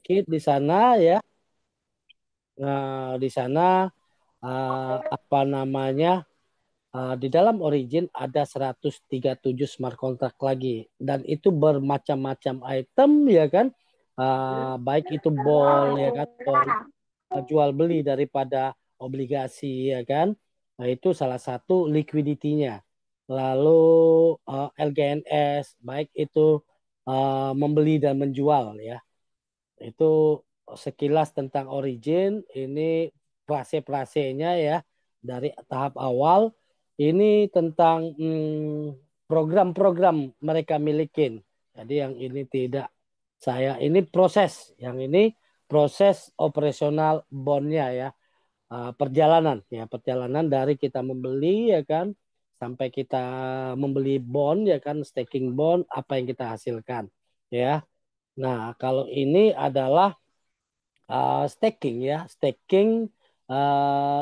sedikit di sana ya. Nah, di sana apa namanya? Di dalam Origin ada 137 smart contract lagi dan itu bermacam-macam item ya kan. Baik itu ball ya kan, jual beli daripada obligasi ya kan. Nah, itu salah satu liquidity-nya. Lalu LGNS baik itu membeli dan menjual ya. Itu sekilas tentang Origin. Ini prase-prasenya ya dari tahap awal. Ini tentang program-program mereka milikin. Jadi yang ini tidak saya ini proses, yang ini proses operasional bondnya ya. Perjalanan ya, perjalanan dari kita membeli ya kan sampai kita membeli bond ya kan, staking bond apa yang kita hasilkan ya. Nah, kalau ini adalah staking ya, staking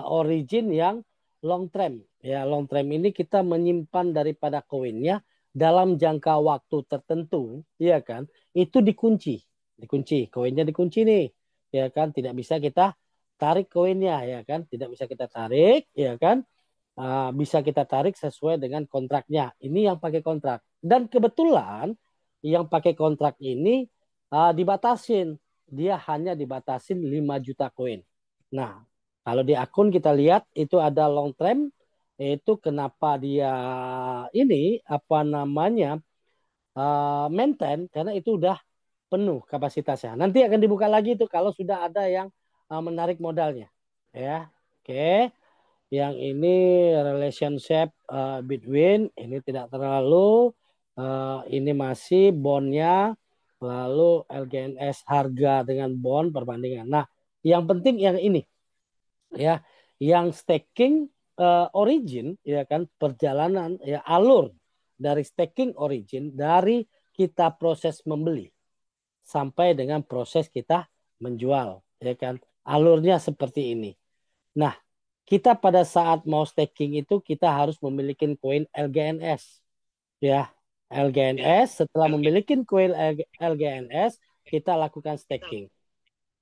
origin yang long term. Ya, long term ini kita menyimpan daripada koinnya dalam jangka waktu tertentu, ya kan? Itu dikunci, dikunci, koinnya dikunci nih, ya kan? Tidak bisa kita tarik koinnya, ya kan? Tidak bisa kita tarik, ya kan? Bisa kita tarik sesuai dengan kontraknya. Ini yang pakai kontrak. Dan kebetulan yang pakai kontrak ini dibatasin. Dia hanya dibatasin 5 juta koin. Nah, kalau di akun kita lihat itu ada long term, itu kenapa dia ini apa namanya maintain karena itu udah penuh kapasitasnya. Nanti akan dibuka lagi itu kalau sudah ada yang menarik modalnya. Ya, oke. Yang ini relationship between ini tidak terlalu ini masih bondnya lalu LGNS harga dengan bond perbandingan. Nah, yang penting yang ini ya, yang staking origin ya kan perjalanan ya alur dari staking origin dari kita proses membeli sampai dengan proses kita menjual ya kan alurnya seperti ini. Nah, kita pada saat mau staking itu kita harus memiliki koin LGNS ya. LGNS setelah memiliki koin LGNS kita lakukan staking.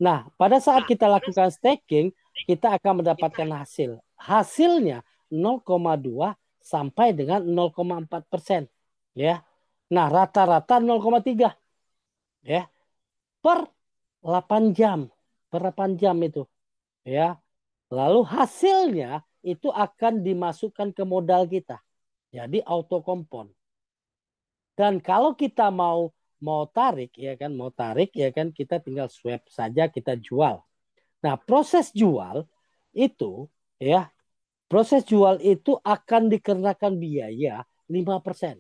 Nah, pada saat kita lakukan staking kita akan mendapatkan hasil. Hasilnya 0,2 sampai dengan 0,4% ya. Nah, rata-rata 0,3 ya per 8 jam. Per 8 jam itu ya. Lalu hasilnya itu akan dimasukkan ke modal kita. Jadi auto kompon. Dan kalau kita mau tarik ya kan, mau tarik ya kan kita tinggal swap saja kita jual. Nah, proses jual itu ya, proses jual itu akan dikenakan biaya 5%.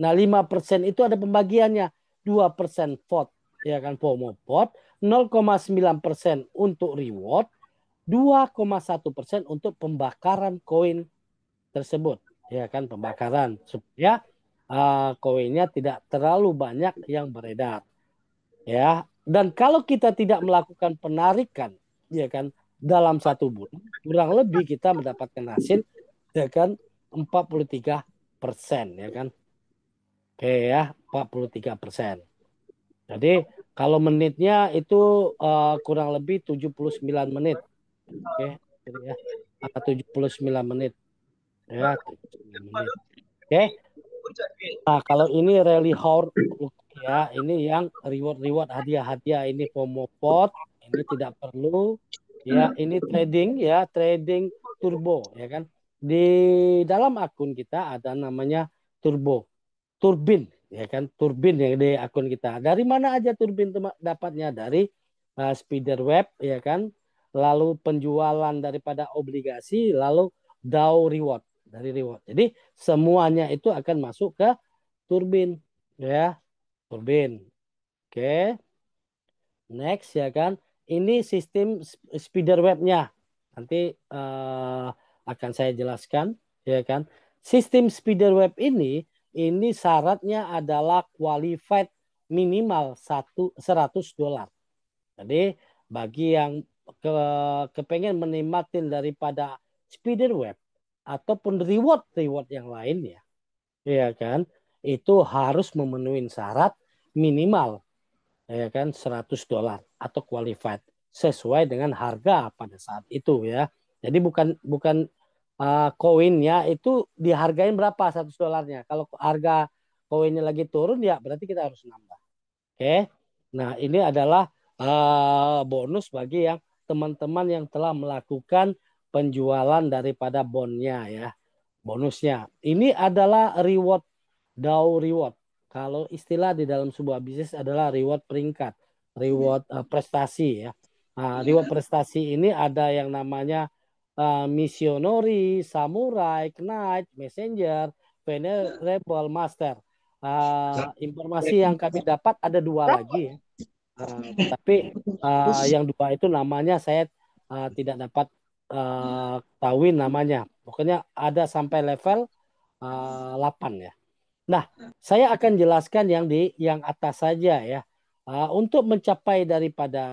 Nah, 5% itu ada pembagiannya. 2% vote ya kan promo pot, 0,9% untuk reward, 2,1% untuk pembakaran koin tersebut ya kan pembakaran supaya koinnya tidak terlalu banyak yang beredar ya. Dan kalau kita tidak melakukan penarikan ya kan dalam 1 bulan kurang lebih kita mendapatkan hasil ya kan 43% ya kan. Oke ya, 43%. Jadi kalau menitnya itu kurang lebih 79 menit. Oke, jadi ya 79 menit ya 79 menit. Oke. Nah, kalau ini rally hard ya, ini yang reward-reward hadiah-hadiah ini promo pot, ini tidak perlu ya, ini trading ya, trading turbo ya kan. Di dalam akun kita ada namanya turbo, turbin ya kan, turbin yang di akun kita. Dari mana aja turbin dapatnya dari spider web ya kan, lalu penjualan daripada obligasi, lalu DAO reward dari reward. Jadi semuanya itu akan masuk ke turbin ya, turbin. Oke, next ya kan. Ini sistem spider webnya. Nanti akan saya jelaskan ya kan. Sistem spider web ini syaratnya adalah qualified minimal 100 dolar. Jadi bagi yang ke, kepengen menikmatin daripada spider web ataupun reward-reward yang lainnya ya kan, itu harus memenuhi syarat minimal ya kan, $100 atau qualified sesuai dengan harga pada saat itu ya. Jadi bukan bukan koinnya itu dihargain berapa $100-nya. Kalau harga koinnya lagi turun ya berarti kita harus nambah. Oke. Nah, ini adalah bonus bagi yang teman-teman yang telah melakukan penjualan daripada bondnya ya. Bonusnya. Ini adalah reward, Dow reward. Kalau istilah di dalam sebuah bisnis adalah reward peringkat, reward prestasi ya. Nah, reward prestasi ini ada yang namanya missionary, samurai, knight, messenger, venerable, master. Informasi yang kami dapat ada dua lagi ya. Tetapi yang dua itu namanya saya tidak dapat tahuin namanya. Pokoknya ada sampai level 8 ya. Nah, saya akan jelaskan yang atas saja ya. Untuk mencapai daripada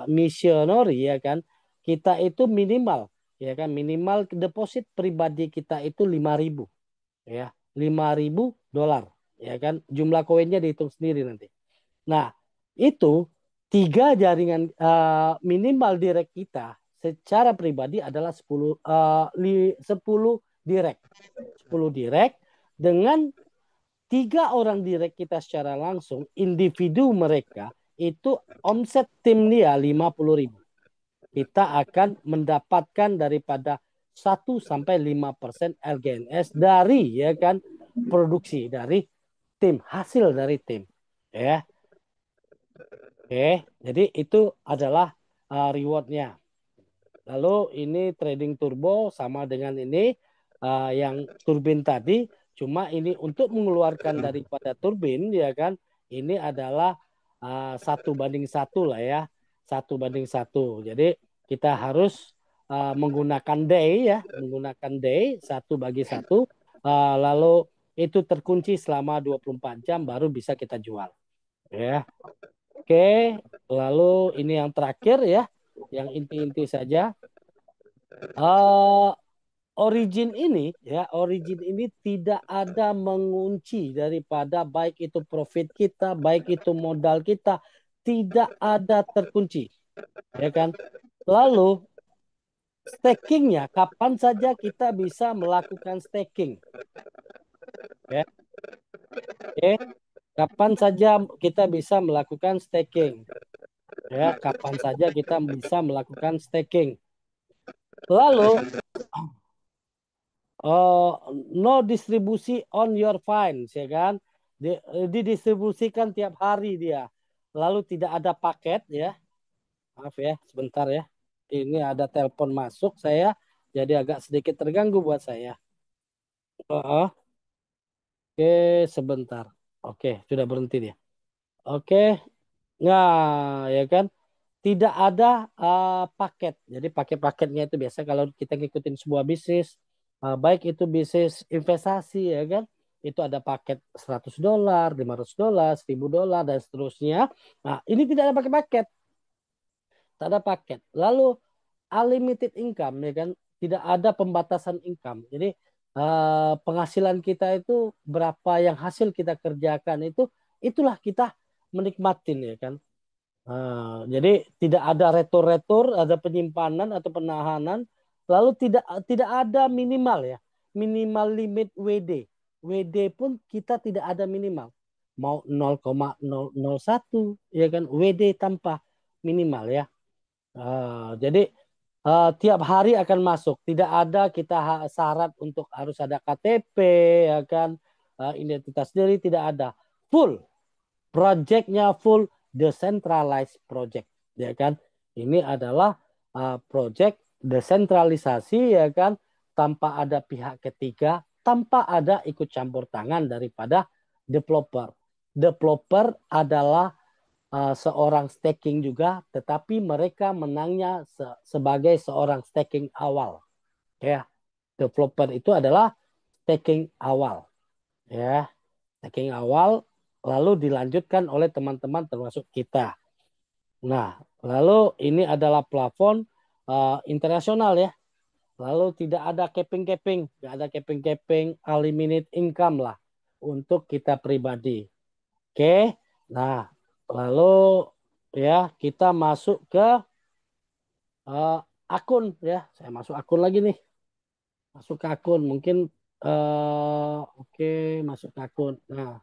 missionary ya kan, kita itu minimal ya kan, minimal deposit pribadi kita itu 5.000 ya, $5.000 ya kan. Jumlah koinnya dihitung sendiri nanti. Nah, itu tiga jaringan minimal direct kita secara pribadi adalah 10 direct. 10 direct dengan tiga orang direct kita secara langsung, individu mereka itu omset tim dia 50.000. Kita akan mendapatkan daripada 1-5% LGNS dari ya kan produksi dari tim, hasil dari tim ya. Oke, jadi itu adalah rewardnya. Lalu ini trading turbo sama dengan ini yang turbin tadi, cuma ini untuk mengeluarkan daripada turbin ya kan, ini adalah 1:1 lah ya, 1:1. Jadi kita harus menggunakan day ya, menggunakan day 1:1, lalu itu terkunci selama 24 jam baru bisa kita jual ya. Oke, lalu ini yang terakhir ya, yang inti-inti saja. Uh, origin ini tidak ada mengunci daripada baik itu profit kita, baik itu modal kita, tidak ada terkunci, ya kan? Lalu stakingnya, kapan saja kita bisa melakukan staking, ya? Oke, kapan saja kita bisa melakukan staking, ya? Kapan saja kita bisa melakukan staking. Lalu no distribusi on your finds ya kan, didistribusikan tiap hari dia, lalu tidak ada paket ya. Maaf ya sebentar ya, ini ada telepon masuk saya jadi agak sedikit terganggu buat saya. Oke sebentar, oke sudah berhenti dia. Oke, nah ya kan, tidak ada paket. Jadi paket-paketnya itu biasa kalau kita ngikutin sebuah bisnis, baik itu bisnis investasi ya kan, itu ada paket $100, $500, $1.000 dan seterusnya. Nah, ini tidak ada paket-paket, tak ada paket. Lalu unlimited income ya kan, tidak ada pembatasan income. Jadi penghasilan kita itu berapa yang hasil kita kerjakan itu, itulah kita menikmatin ya kan. Jadi tidak ada retur-retur, ada penyimpanan atau penahanan, lalu tidak ada minimal ya, minimal limit WD. WD pun kita tidak ada minimal. Mau 0,001 ya kan, WD tanpa minimal ya. Jadi tiap hari akan masuk, tidak ada kita syarat untuk harus ada KTP ya kan, identitas diri tidak ada, full projectnya full decentralized project ya kan. Ini adalah project desentralisasi ya kan, tanpa ada pihak ketiga, tanpa ada ikut campur tangan daripada developer. Developer adalah seorang staking juga, tetapi mereka menangnya sebagai seorang staking awal ya. Developer itu adalah staking awal ya, staking awal, lalu dilanjutkan oleh teman-teman termasuk kita. Nah, lalu ini adalah plafon internasional ya. Lalu tidak ada capping-capping, tidak ada capping-capping unlimited income lah untuk kita pribadi. Oke, nah Lalu ya kita masuk ke eh, akun ya. Saya masuk akun lagi nih. Masuk ke akun. Mungkin oke, masuk ke akun. Nah,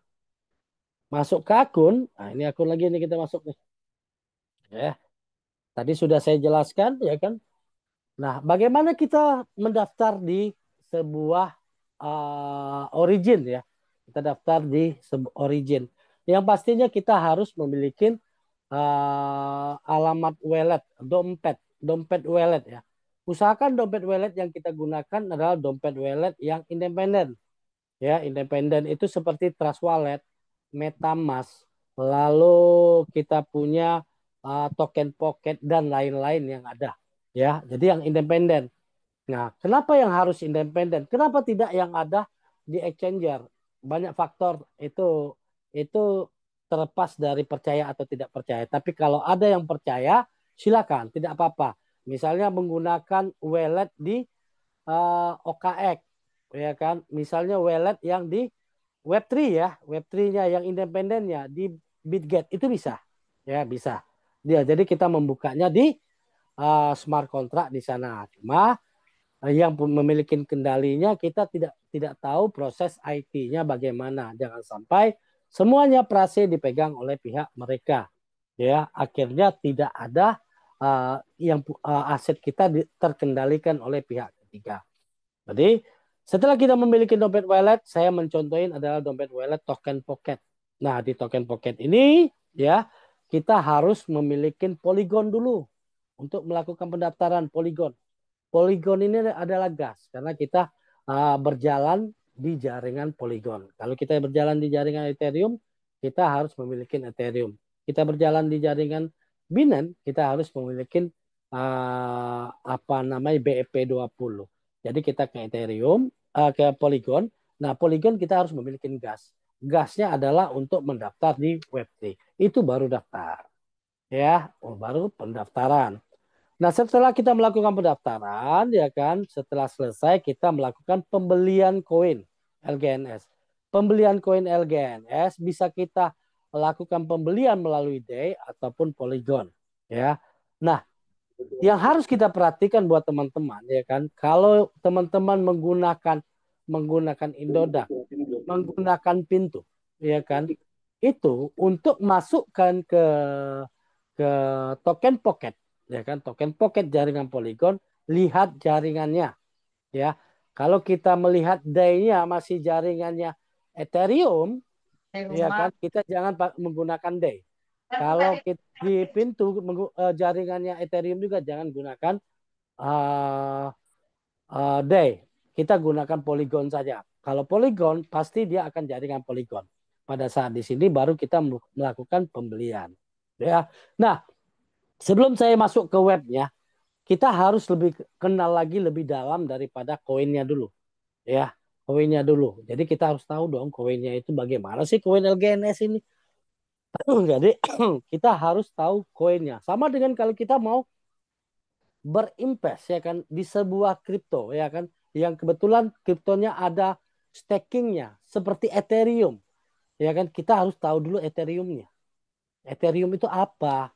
masuk ke akun. Nah, ini akun lagi nih kita masuk nih. Ya, tadi sudah saya jelaskan ya kan. Nah, bagaimana kita mendaftar di sebuah origin ya? Kita daftar di sebuah origin. Yang pastinya kita harus memiliki alamat wallet, dompet wallet ya. Usahakan dompet wallet yang kita gunakan adalah dompet wallet yang independen. Ya, independen itu seperti Trust Wallet, MetaMask, lalu kita punya token pocket dan lain-lain yang ada. Ya, jadi yang independen. Nah, kenapa yang harus independen? Kenapa tidak yang ada di exchanger? Banyak faktor itu terlepas dari percaya atau tidak percaya. Tapi kalau ada yang percaya, silakan, tidak apa-apa. Misalnya menggunakan wallet di OKX, ya kan? Misalnya wallet yang di Web3 ya, Web3-nya yang independennya di Bitget itu bisa, ya bisa. Dia jadi kita membukanya di smart contract di sana. Cuma yang memiliki kendalinya kita tidak tahu proses IT-nya bagaimana. Jangan sampai semuanya prase dipegang oleh pihak mereka. Ya, akhirnya tidak ada yang aset kita terkendalikan oleh pihak ketiga. Jadi setelah kita memiliki dompet wallet, saya mencontohin adalah dompet wallet token pocket. Nah, di token pocket ini ya kita harus memiliki Polygon dulu untuk melakukan pendaftaran Polygon. Polygon ini adalah gas karena kita berjalan di jaringan Polygon. Kalau kita berjalan di jaringan Ethereum, kita harus memiliki Ethereum. Kita berjalan di jaringan Binance, kita harus memiliki apa namanya BEP20. Jadi kita ke Ethereum, ke Polygon. Nah, Polygon kita harus memiliki gas. Gasnya adalah untuk mendaftar di Web3. Itu baru daftar. Ya, baru pendaftaran. Nah, setelah kita melakukan pendaftaran, ya kan, setelah selesai kita melakukan pembelian koin LGNS. Pembelian koin LGNS bisa kita lakukan pembelian melalui Day ataupun Polygon, ya. Nah, yang harus kita perhatikan buat teman-teman, ya kan, kalau teman-teman menggunakan Indodax, menggunakan pintu, ya kan, itu untuk masukkan ke token pocket, ya kan, token pocket jaringan Polygon, lihat jaringannya, ya. Kalau kita melihat day-nya masih jaringannya Ethereum, ya kan, kita jangan menggunakan day. Kalau kita di pintu jaringannya Ethereum juga jangan gunakan uh, day. Kita gunakan Polygon saja. Kalau Polygon pasti dia akan jaringan Polygon. Pada saat di sini baru kita melakukan pembelian. Ya. Nah, sebelum saya masuk ke webnya, kita harus lebih kenal lagi lebih dalam daripada koinnya dulu. Ya, koinnya dulu. Jadi kita harus tahu dong koinnya itu bagaimana sih koin LGNS ini. Jadi kita harus tahu koinnya. Sama dengan kalau kita mau berinvest ya kan di sebuah kripto ya kan yang kebetulan kriptonya ada stakingnya seperti Ethereum ya kan kita harus tahu dulu Ethereumnya. Ethereum itu apa?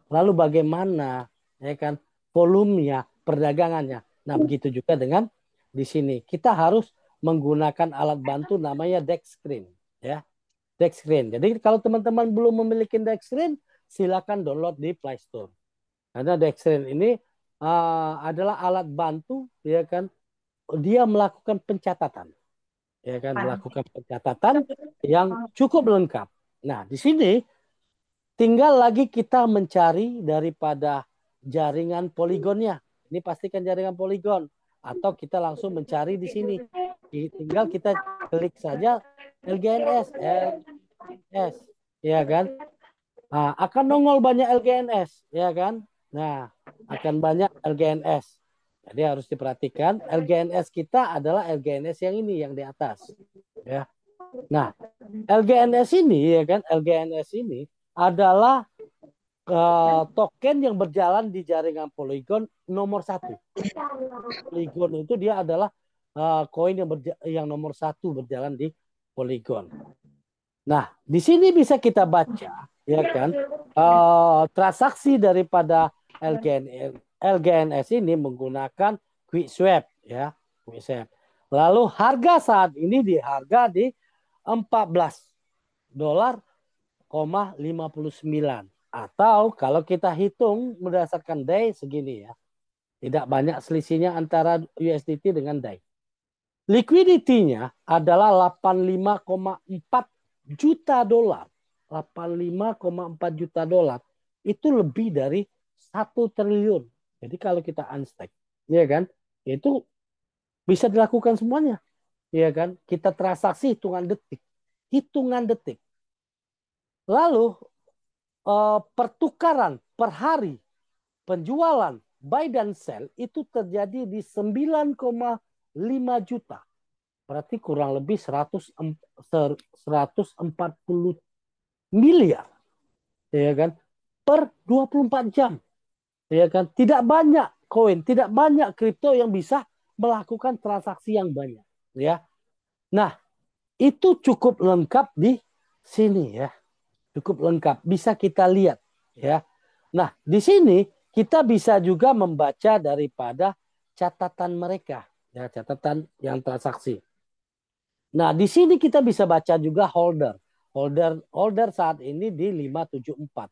Lalu bagaimana ya kan volumenya, perdagangannya. Nah, begitu juga dengan di sini. Kita harus menggunakan alat bantu namanya Dexscreen ya. Dexscreen. Jadi kalau teman-teman belum memiliki Dexscreen, silakan download di Play Store. Karena Dexscreen ini adalah alat bantu ya kan dia melakukan pencatatan ya kan melakukan pencatatan yang cukup lengkap. Nah, di sini tinggal lagi kita mencari daripada jaringan poligonnya. Ini pastikan jaringan poligon. Atau kita langsung mencari di sini. Tinggal kita klik saja LGNS. LGNS. Ya kan? Nah, akan nongol banyak LGNS. Ya kan? Nah, akan banyak LGNS. Jadi harus diperhatikan LGNS kita adalah LGNS yang ini, yang di atas. Ya. Nah, LGNS ini ya kan, LGNS ini adalah token yang berjalan di jaringan Polygon nomor satu. Polygon itu dia adalah koin yang nomor satu berjalan di Polygon. Nah, di sini bisa kita baca ya kan? Transaksi daripada LGNS ini menggunakan quick swap, ya, quick swap. Lalu harga saat ini di harga di 14,59 atau kalau kita hitung berdasarkan DAI segini ya. Tidak banyak selisihnya antara USDT dengan DAI. Liquidity-nya adalah 85,4 juta dolar. 85,4 juta dolar itu lebih dari 1 triliun. Jadi kalau kita unstack, ya kan, itu bisa dilakukan semuanya, ya kan? Kita transaksi hitungan detik, hitungan detik. Lalu pertukaran per hari penjualan buy dan sell itu terjadi di 9,5 juta. Berarti kurang lebih 140 miliar, ya kan? Per 24 jam, ya kan? Tidak banyak koin, tidak banyak kripto yang bisa melakukan transaksi yang banyak, ya. Nah, itu cukup lengkap di sini ya. Cukup lengkap, bisa kita lihat ya. Nah, di sini kita bisa juga membaca daripada catatan mereka, ya, catatan yang transaksi. Nah, di sini kita bisa baca juga holder. Holder saat ini di 574.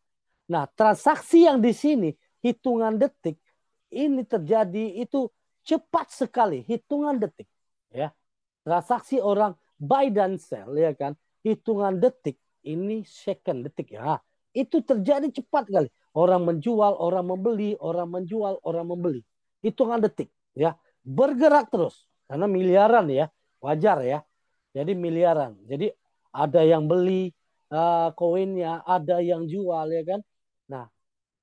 Nah, transaksi yang di sini hitungan detik ini terjadi itu cepat sekali, hitungan detik, ya. Transaksi orang buy dan sell, ya kan, hitungan detik ini second detik ya, itu terjadi cepat kali. Orang menjual, orang membeli, orang menjual, orang membeli, hitungan detik ya, bergerak terus karena miliaran ya, wajar ya. Jadi miliaran, jadi ada yang beli koinnya, ada yang jual, ya kan. Nah,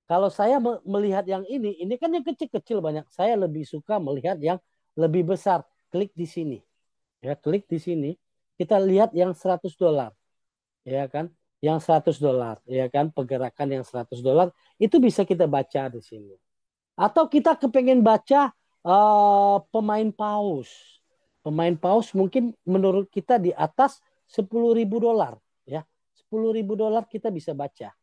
kalau saya melihat yang ini kan yang kecil-kecil banyak, saya lebih suka melihat yang lebih besar. Klik di sini ya, klik di sini, kita lihat yang 100 dolar, ya kan, yang 100 dolar, ya kan, pergerakan yang 100 dolar itu bisa kita baca di sini. Atau kita kepengen baca pemain paus, mungkin menurut kita di atas 10.000 dolar, ya, 10.000 dolar kita bisa baca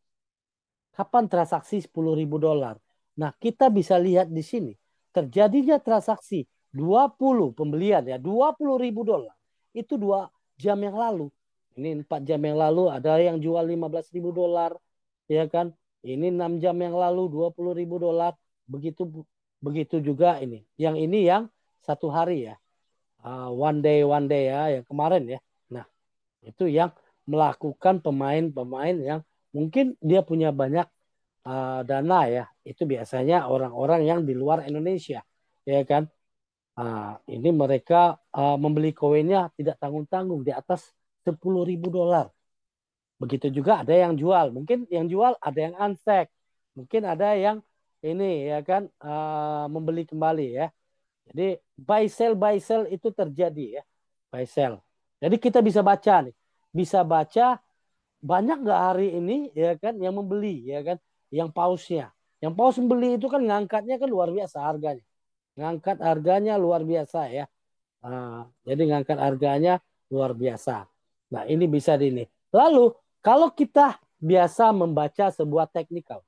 kapan transaksi 10.000 dolar. Nah, kita bisa lihat di sini terjadinya transaksi 20 pembelian ya, 20.000 dolar. Itu 2 jam yang lalu. Ini 4 jam yang lalu ada yang jual 15.000 dolar, ya kan? Ini 6 jam yang lalu 20.000 dolar. Begitu begitu juga ini. Yang ini yang 1 hari ya. One day ya, yang kemarin ya. Nah, itu yang melakukan pemain-pemain yang mungkin dia punya banyak dana ya, itu biasanya orang-orang yang di luar Indonesia, ya kan. Ini mereka membeli koinnya tidak tanggung-tanggung di atas 10.000 dolar. Begitu juga ada yang jual, mungkin yang jual ada yang unstack, mungkin ada yang ini ya kan membeli kembali ya. Jadi buy sell itu terjadi ya, buy sell. Jadi kita bisa baca nih, bisa baca banyak nggak hari ini ya kan yang membeli, ya kan, yang pausnya, yang paus membeli itu kan ngangkatnya kan luar biasa harganya, ngangkat harganya luar biasa ya. Jadi ngangkat harganya luar biasa. Nah, ini bisa di ini. Lalu kalau kita biasa membaca sebuah teknikal,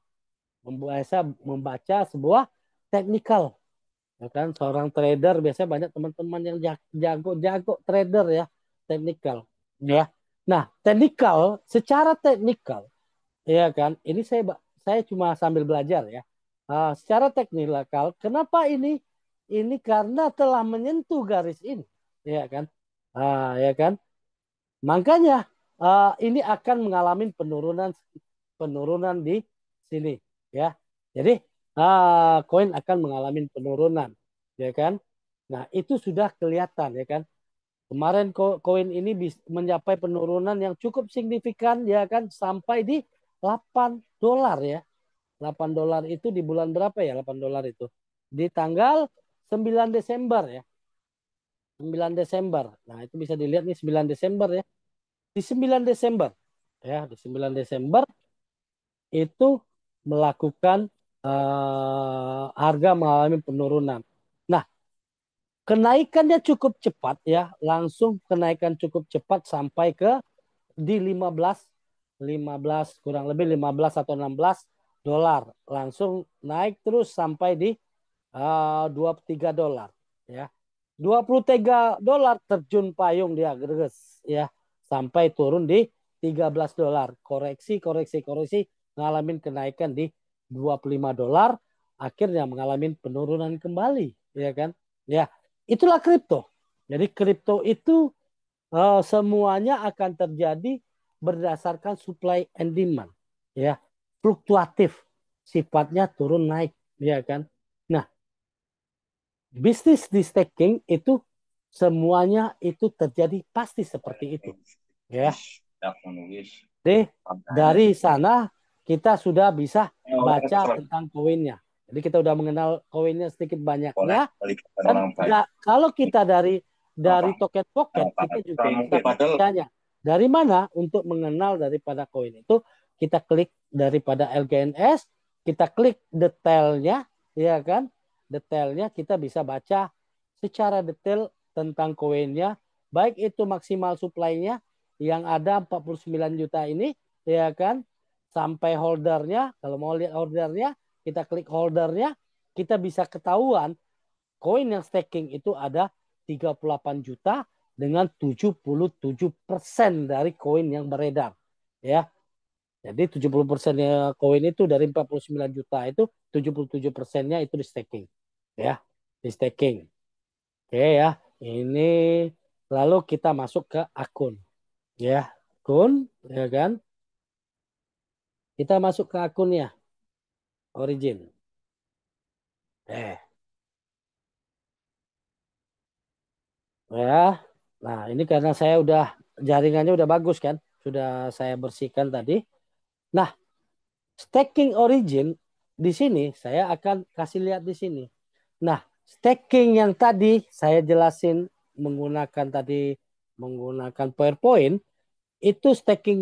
membaca sebuah teknikal, ya kan, seorang trader biasanya banyak teman-teman yang jago-jago trader ya, teknikal ya. Nah, teknikal, secara teknikal, ya kan, ini saya cuma sambil belajar ya. Secara teknikal, kenapa ini karena telah menyentuh garis ini, ya kan, ya kan. Makanya ini akan mengalami penurunan penurunan di sini ya. Jadi koin akan mengalami penurunan, ya kan. Nah, itu sudah kelihatan ya kan. Kemarin koin ini mencapai penurunan yang cukup signifikan ya kan, sampai di 8 dolar ya. 8 dolar itu di bulan berapa ya 8 dolar itu? Di tanggal 9 Desember ya. 9 Desember. Nah, itu bisa dilihat nih 9 Desember ya. Di 9 Desember ya, di 9 Desember itu melakukan harga mengalami penurunan. Nah, kenaikannya cukup cepat ya, langsung kenaikan cukup cepat sampai ke di 15 15 kurang lebih 15 atau 16 dolar. Langsung naik terus sampai di 23 dolar ya. 23 dolar terjun payung dia greges ya sampai turun di 13 dolar. Koreksi ngalamin kenaikan di 25 dolar, akhirnya mengalami penurunan kembali ya kan. Ya, itulah kripto. Jadi kripto itu semuanya akan terjadi berdasarkan supply and demand ya. Fluktuatif, sifatnya turun naik ya kan. Nah, bisnis di staking itu semuanya itu terjadi pasti seperti itu ya. Jadi dari sana kita sudah bisa baca tentang koinnya. Jadi kita udah mengenal koinnya sedikit banyaknya. Dan kalau kita dari token-token kita juga bisa bacanya. Dari mana untuk mengenal daripada koin itu? Kita klik daripada LGNS, kita klik detailnya, ya kan? Detailnya kita bisa baca secara detail tentang koinnya, baik itu maksimal supply-nya yang ada 49 juta ini, ya kan? Sampai holdernya, kalau mau lihat holdernya, kita klik holdernya, kita bisa ketahuan koin yang staking itu ada 38 juta dengan 77% dari koin yang beredar. Ya. Jadi 70% koin itu dari 49 juta itu 77%-nya itu di staking. Ya, di staking. Oke ya. Ini lalu kita masuk ke akun. Ya, akun, ya kan? Kita masuk ke akunnya, origin. Ya. Nah, ini karena saya udah jaringannya udah bagus kan, sudah saya bersihkan tadi. Nah, staking origin di sini saya akan kasih lihat di sini. Nah, staking yang tadi saya jelasin menggunakan PowerPoint itu staking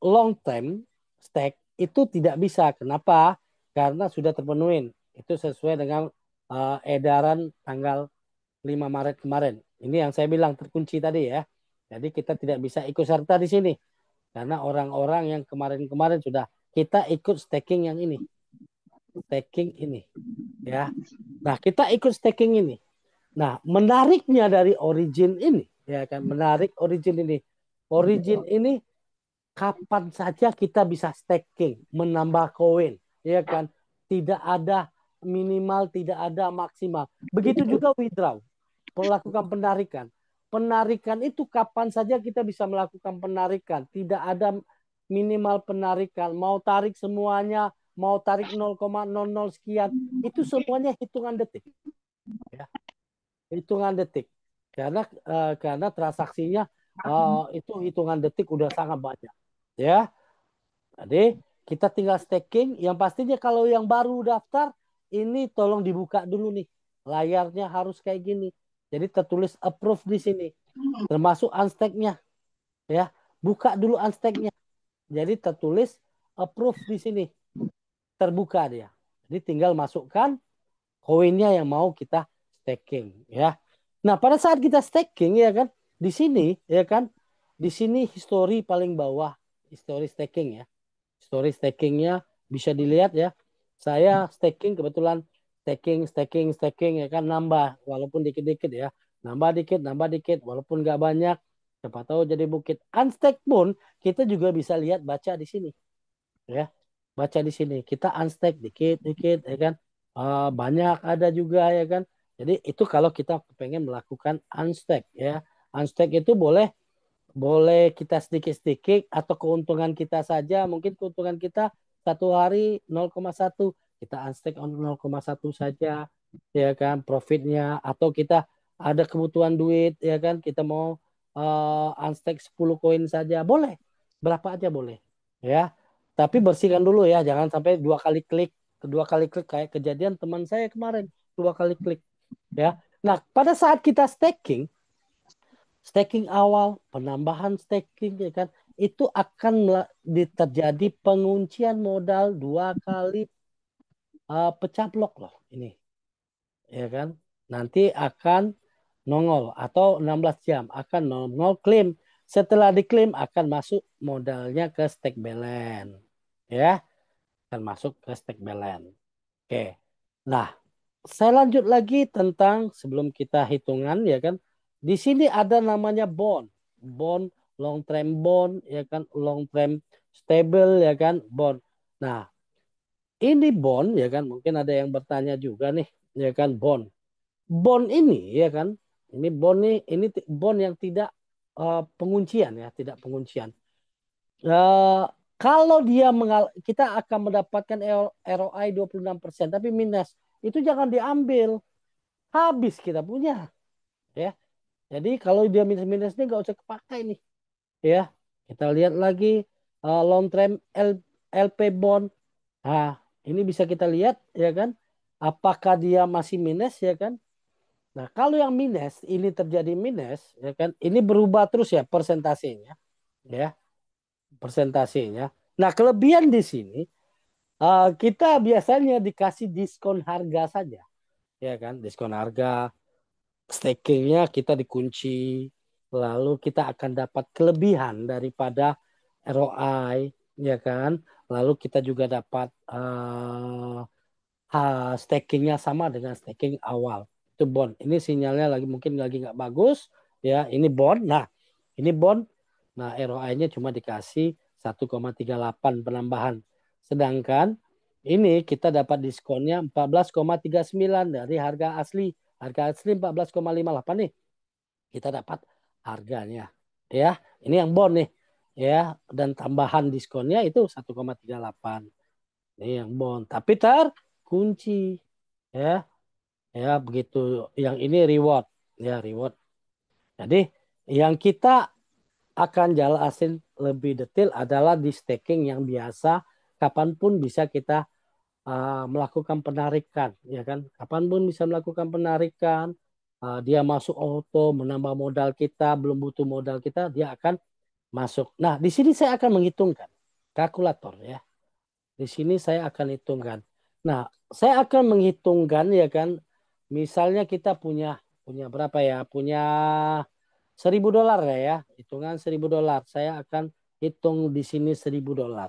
long term stake itu tidak bisa. Kenapa? Karena sudah terpenuhi. Itu sesuai dengan edaran tanggal 5 Maret kemarin. Ini yang saya bilang terkunci tadi ya. Jadi kita tidak bisa ikut serta di sini. Karena orang-orang yang kemarin-kemarin sudah kita ikut staking yang ini. Staking ini. Ya. Nah, kita ikut staking ini. Nah, menariknya dari origin ini, ya kan, menarik origin ini. Origin ini kapan saja kita bisa staking, menambah koin, ya kan? Tidak ada minimal, tidak ada maksimal. Begitu juga withdraw, melakukan penarikan. Penarikan itu kapan saja kita bisa melakukan penarikan. Tidak ada minimal penarikan. Mau tarik semuanya, mau tarik 0,00 sekian, itu semuanya hitungan detik. Ya. Hitungan detik. Karena transaksinya itu hitungan detik udah sangat banyak. Ya, jadi kita tinggal staking. Yang pastinya kalau yang baru daftar, ini tolong dibuka dulu nih. Layarnya harus kayak gini. Jadi tertulis approve di sini. Termasuk unstake-nya. Ya, buka dulu unstake-nya. Jadi tertulis approve di sini. Terbuka dia. Jadi tinggal masukkan koinnya yang mau kita staking. Ya. Nah, pada saat kita staking ya kan, di sini ya kan, di sini history paling bawah, history staking ya. Story stakingnya bisa dilihat ya. Saya staking kebetulan staking ya kan nambah walaupun dikit-dikit ya. Nambah dikit walaupun nggak banyak. Siapa tahu jadi bukit. Unstack pun kita juga bisa lihat baca di sini ya. Baca di sini. Kita unstack dikit-dikit ya kan. Banyak ada juga ya kan. Jadi itu kalau kita pengen melakukan unstack ya. Unstack itu boleh boleh kita sedikit-sedikit atau keuntungan kita saja. Mungkin keuntungan kita satu hari 0,1. Kita unstack 0,1 saja. Ya kan profitnya. Atau kita ada kebutuhan duit. Ya kan kita mau unstack 10 koin saja. Boleh. Berapa aja boleh. Ya. Tapi bersihkan dulu ya. Jangan sampai dua kali klik. Kedua kali klik kayak kejadian teman saya kemarin. Dua kali klik. Ya. Nah pada saat kita staking staking awal, penambahan staking ya kan, itu akan terjadi penguncian modal dua kali pecah blok loh ini, ya kan? Nanti akan nongol atau 16 jam akan nongol klaim Setelah diklaim akan masuk modalnya ke stake balance. Ya, akan masuk ke stake balance. Oke. Nah, saya lanjut lagi tentang sebelum kita hitungan ya kan. Di sini ada namanya bond. Bond, long term bond ya kan, long term stable ya kan, bond. Nah, ini bond ya kan, mungkin ada yang bertanya juga nih ya kan, bond. Bond ini ya kan, ini bond ini bond yang tidak penguncian ya, tidak penguncian. Eh, Kalau dia kita akan mendapatkan ROI 26%, tapi minus, itu jangan diambil, habis kita punya ya. Jadi kalau dia minus-minus ini nggak usah kepakai nih ya. Kita lihat lagi long term LP bond. Nah, ini bisa kita lihat ya kan, apakah dia masih minus ya kan. Nah, kalau yang minus ini terjadi minus ya kan, ini berubah terus ya persentasenya ya, persentasenya. Nah, kelebihan di sini kita biasanya dikasih diskon harga saja ya kan, diskon harga, stakingnya kita dikunci, lalu kita akan dapat kelebihan daripada ROI ya kan, lalu kita juga dapat stakingnya sama dengan staking awal. Itu bond. Ini sinyalnya lagi mungkin lagi nggak bagus ya. Ini bond. Nah, ini bond. Nah, ROI-nya cuma dikasih 1,38 penambahan. Sedangkan ini kita dapat diskonnya 14,39 dari harga asli. Harga asli 14,58 nih. Kita dapat harganya. Ya, ini yang bond nih. Ya, dan tambahan diskonnya itu 1,38. Ini yang bond. Tapi terkunci. Ya, ya begitu. Yang ini reward. Ya, reward. Jadi yang kita akan jelasin lebih detail adalah di staking yang biasa, kapanpun bisa kita melakukan penarikan, ya kan? Kapanpun bisa melakukan penarikan. Dia masuk auto, menambah modal kita, belum butuh modal kita, dia akan masuk. Nah, di sini saya akan menghitungkan kalkulator ya. Di sini saya akan hitungkan. Nah, saya akan menghitungkan ya kan. Misalnya kita punya punya berapa ya? Punya $1.000 ya. Hitungan $1.000. Saya akan hitung di sini $1.000.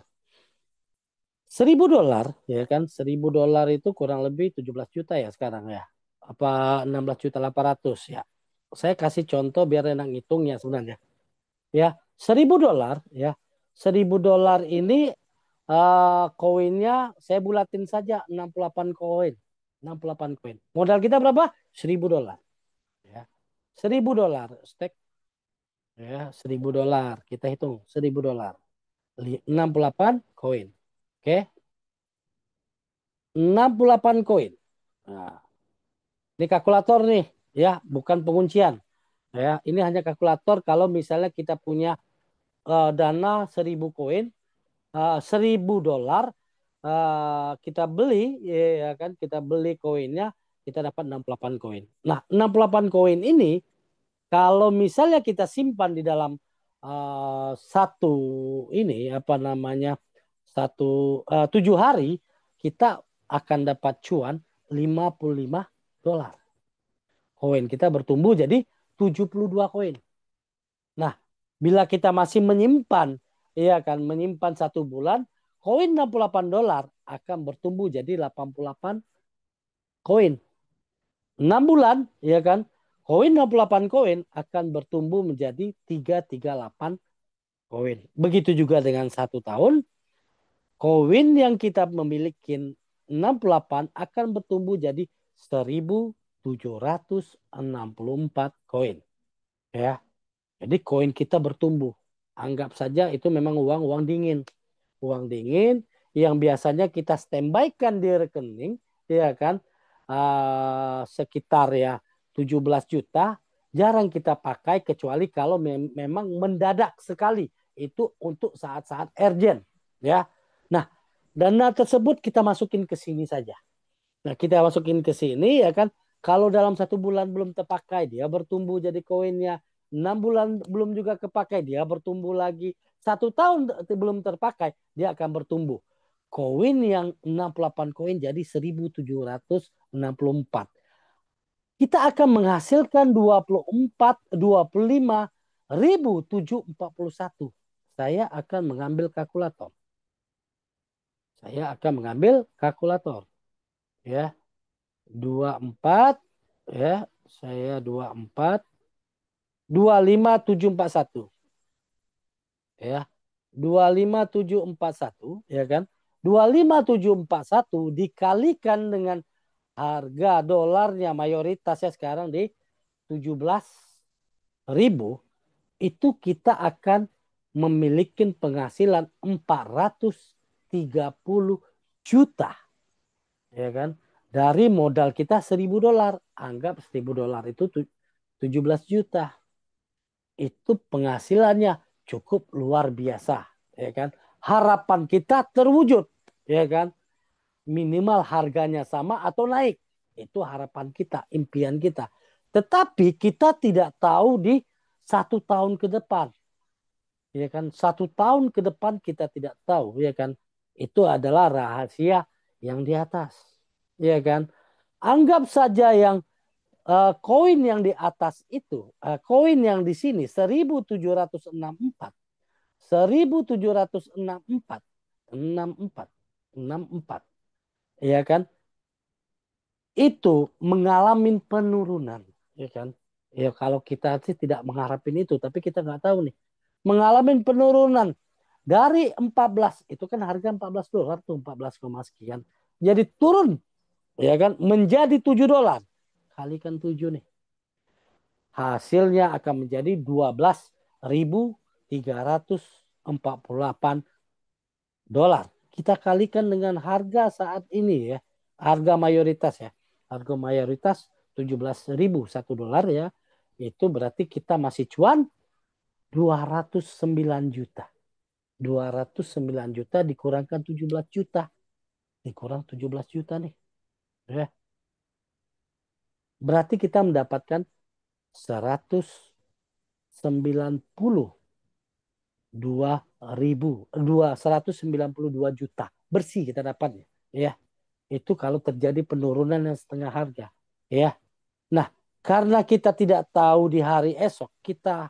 $1.000 ya kan. $1.000 itu kurang lebih 17 juta ya sekarang ya. Apa 16.800.000 ya. Saya kasih contoh biar enak ngitungnya sebenarnya. Ya, $1.000 ya. $1.000 ini koinnya saya bulatin saja 68 koin. 68 koin. Modal kita berapa? $1.000 ya. $1.000 stake ya, $1.000. Kita hitung $1.000. 68 koin. Oke. 68 koin. Nah, ini kalkulator nih ya, bukan penguncian. Ya, ini hanya kalkulator kalau misalnya kita punya dana 1.000 koin, $1.000 kita beli ya kan, kita beli koinnya, kita dapat 68 koin. Nah, 68 koin ini kalau misalnya kita simpan di dalam satu ini apa namanya, 7 hari, kita akan dapat cuan $55. Koin kita bertumbuh jadi 72 koin. Nah, bila kita masih menyimpan, ya kan, menyimpan 1 bulan, koin $68 akan bertumbuh jadi 88 koin. 6 bulan, ya kan, koin 68 koin akan bertumbuh menjadi 338 koin. Begitu juga dengan 1 tahun, koin yang kita memiliki 68 akan bertumbuh jadi 1.764 koin. Ya, jadi koin kita bertumbuh. Anggap saja itu memang uang dingin. Uang dingin yang biasanya kita standby-kan di rekening, ya kan, sekitar ya 17 juta, jarang kita pakai kecuali kalau memang mendadak sekali. Itu untuk saat-saat urgent. Ya. Nah, dana tersebut kita masukin ke sini saja. Nah, kita masukin ke sini ya kan. Kalau dalam 1 bulan belum terpakai, dia bertumbuh jadi koinnya. 6 bulan belum juga kepakai, dia bertumbuh lagi. 1 tahun belum terpakai, dia akan bertumbuh. Koin yang 68 koin jadi 1.764. Kita akan menghasilkan 24, 25 1741. Saya akan mengambil kalkulator. Ya. 24 ya, saya 24 25741 ya. 25741 ya kan. 25741 dikalikan dengan harga dolarnya mayoritasnya sekarang di 17.000, itu kita akan memiliki penghasilan 430 juta ya kan, dari modal kita 1.000 dolar. Anggap 1.000 dolar itu 17 juta. Itu penghasilannya cukup luar biasa ya kan. Harapan kita terwujud ya kan, minimal harganya sama atau naik. Itu harapan kita, impian kita. Tetapi kita tidak tahu di 1 tahun ke depan. Ya kan, 1 tahun ke depan kita tidak tahu ya kan. Itu adalah rahasia yang di atas. Ya kan. Anggap saja yang koin yang di atas itu, koin yang di sini 1764, 1764, 64, 64, ya kan? Itu mengalami penurunan, ya kan? Ya kalau kita sih tidak mengharapin itu, tapi kita nggak tahu nih. Mengalami penurunan dari 14, itu kan harga 14 dolar tuh, 14, sekian. Jadi turun, ya kan? Menjadi 7 dolar. Kalikan 7 nih. Hasilnya akan menjadi 12.348 dolar. Kita kalikan dengan harga saat ini ya. Harga mayoritas ya. Harga mayoritas 17.000 1 dolar ya. Itu berarti kita masih cuan 209 juta. 209 juta dikurangkan 17 juta. Dikurang 17 juta nih. Ya. Berarti kita mendapatkan 192 juta bersih kita dapatnya ya. Itu kalau terjadi penurunan yang setengah harga ya. Nah, karena kita tidak tahu di hari esok, kita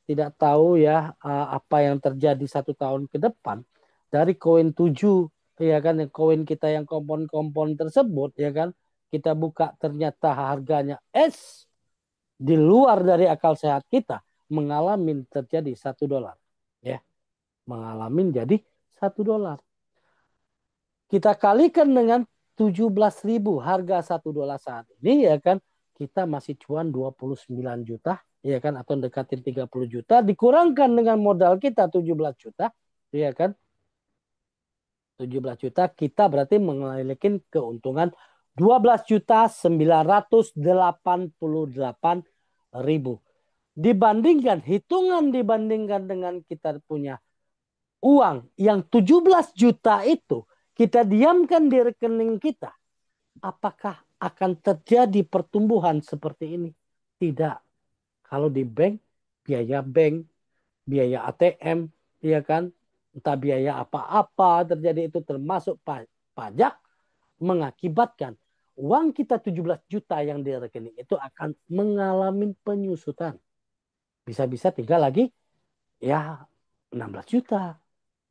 tidak tahu ya apa yang terjadi 1 tahun ke depan dari koin 7 ya kan, yang koin kita yang kompon-kompon tersebut ya kan, kita buka ternyata harganya di luar dari akal sehat kita, mengalami terjadi 1 dolar ya, mengalami jadi 1 dolar. Kita kalikan dengan 17.000 harga 1 dolar saat ini ya kan, kita masih cuan 29 juta ya kan, atau dekatin 30 juta dikurangkan dengan modal kita 17 juta ya kan. 17 juta kita berarti memiliki keuntungan 12.988.000. Dibandingkan dengan kita punya uang yang 17 juta itu kita diamkan di rekening kita, apakah akan terjadi pertumbuhan seperti ini? Tidak. Kalau di bank, biaya ATM, ya kan, entah biaya apa-apa terjadi, itu termasuk pajak, mengakibatkan uang kita 17 juta yang di rekening itu akan mengalami penyusutan. Bisa-bisa tinggal lagi ya 16 juta,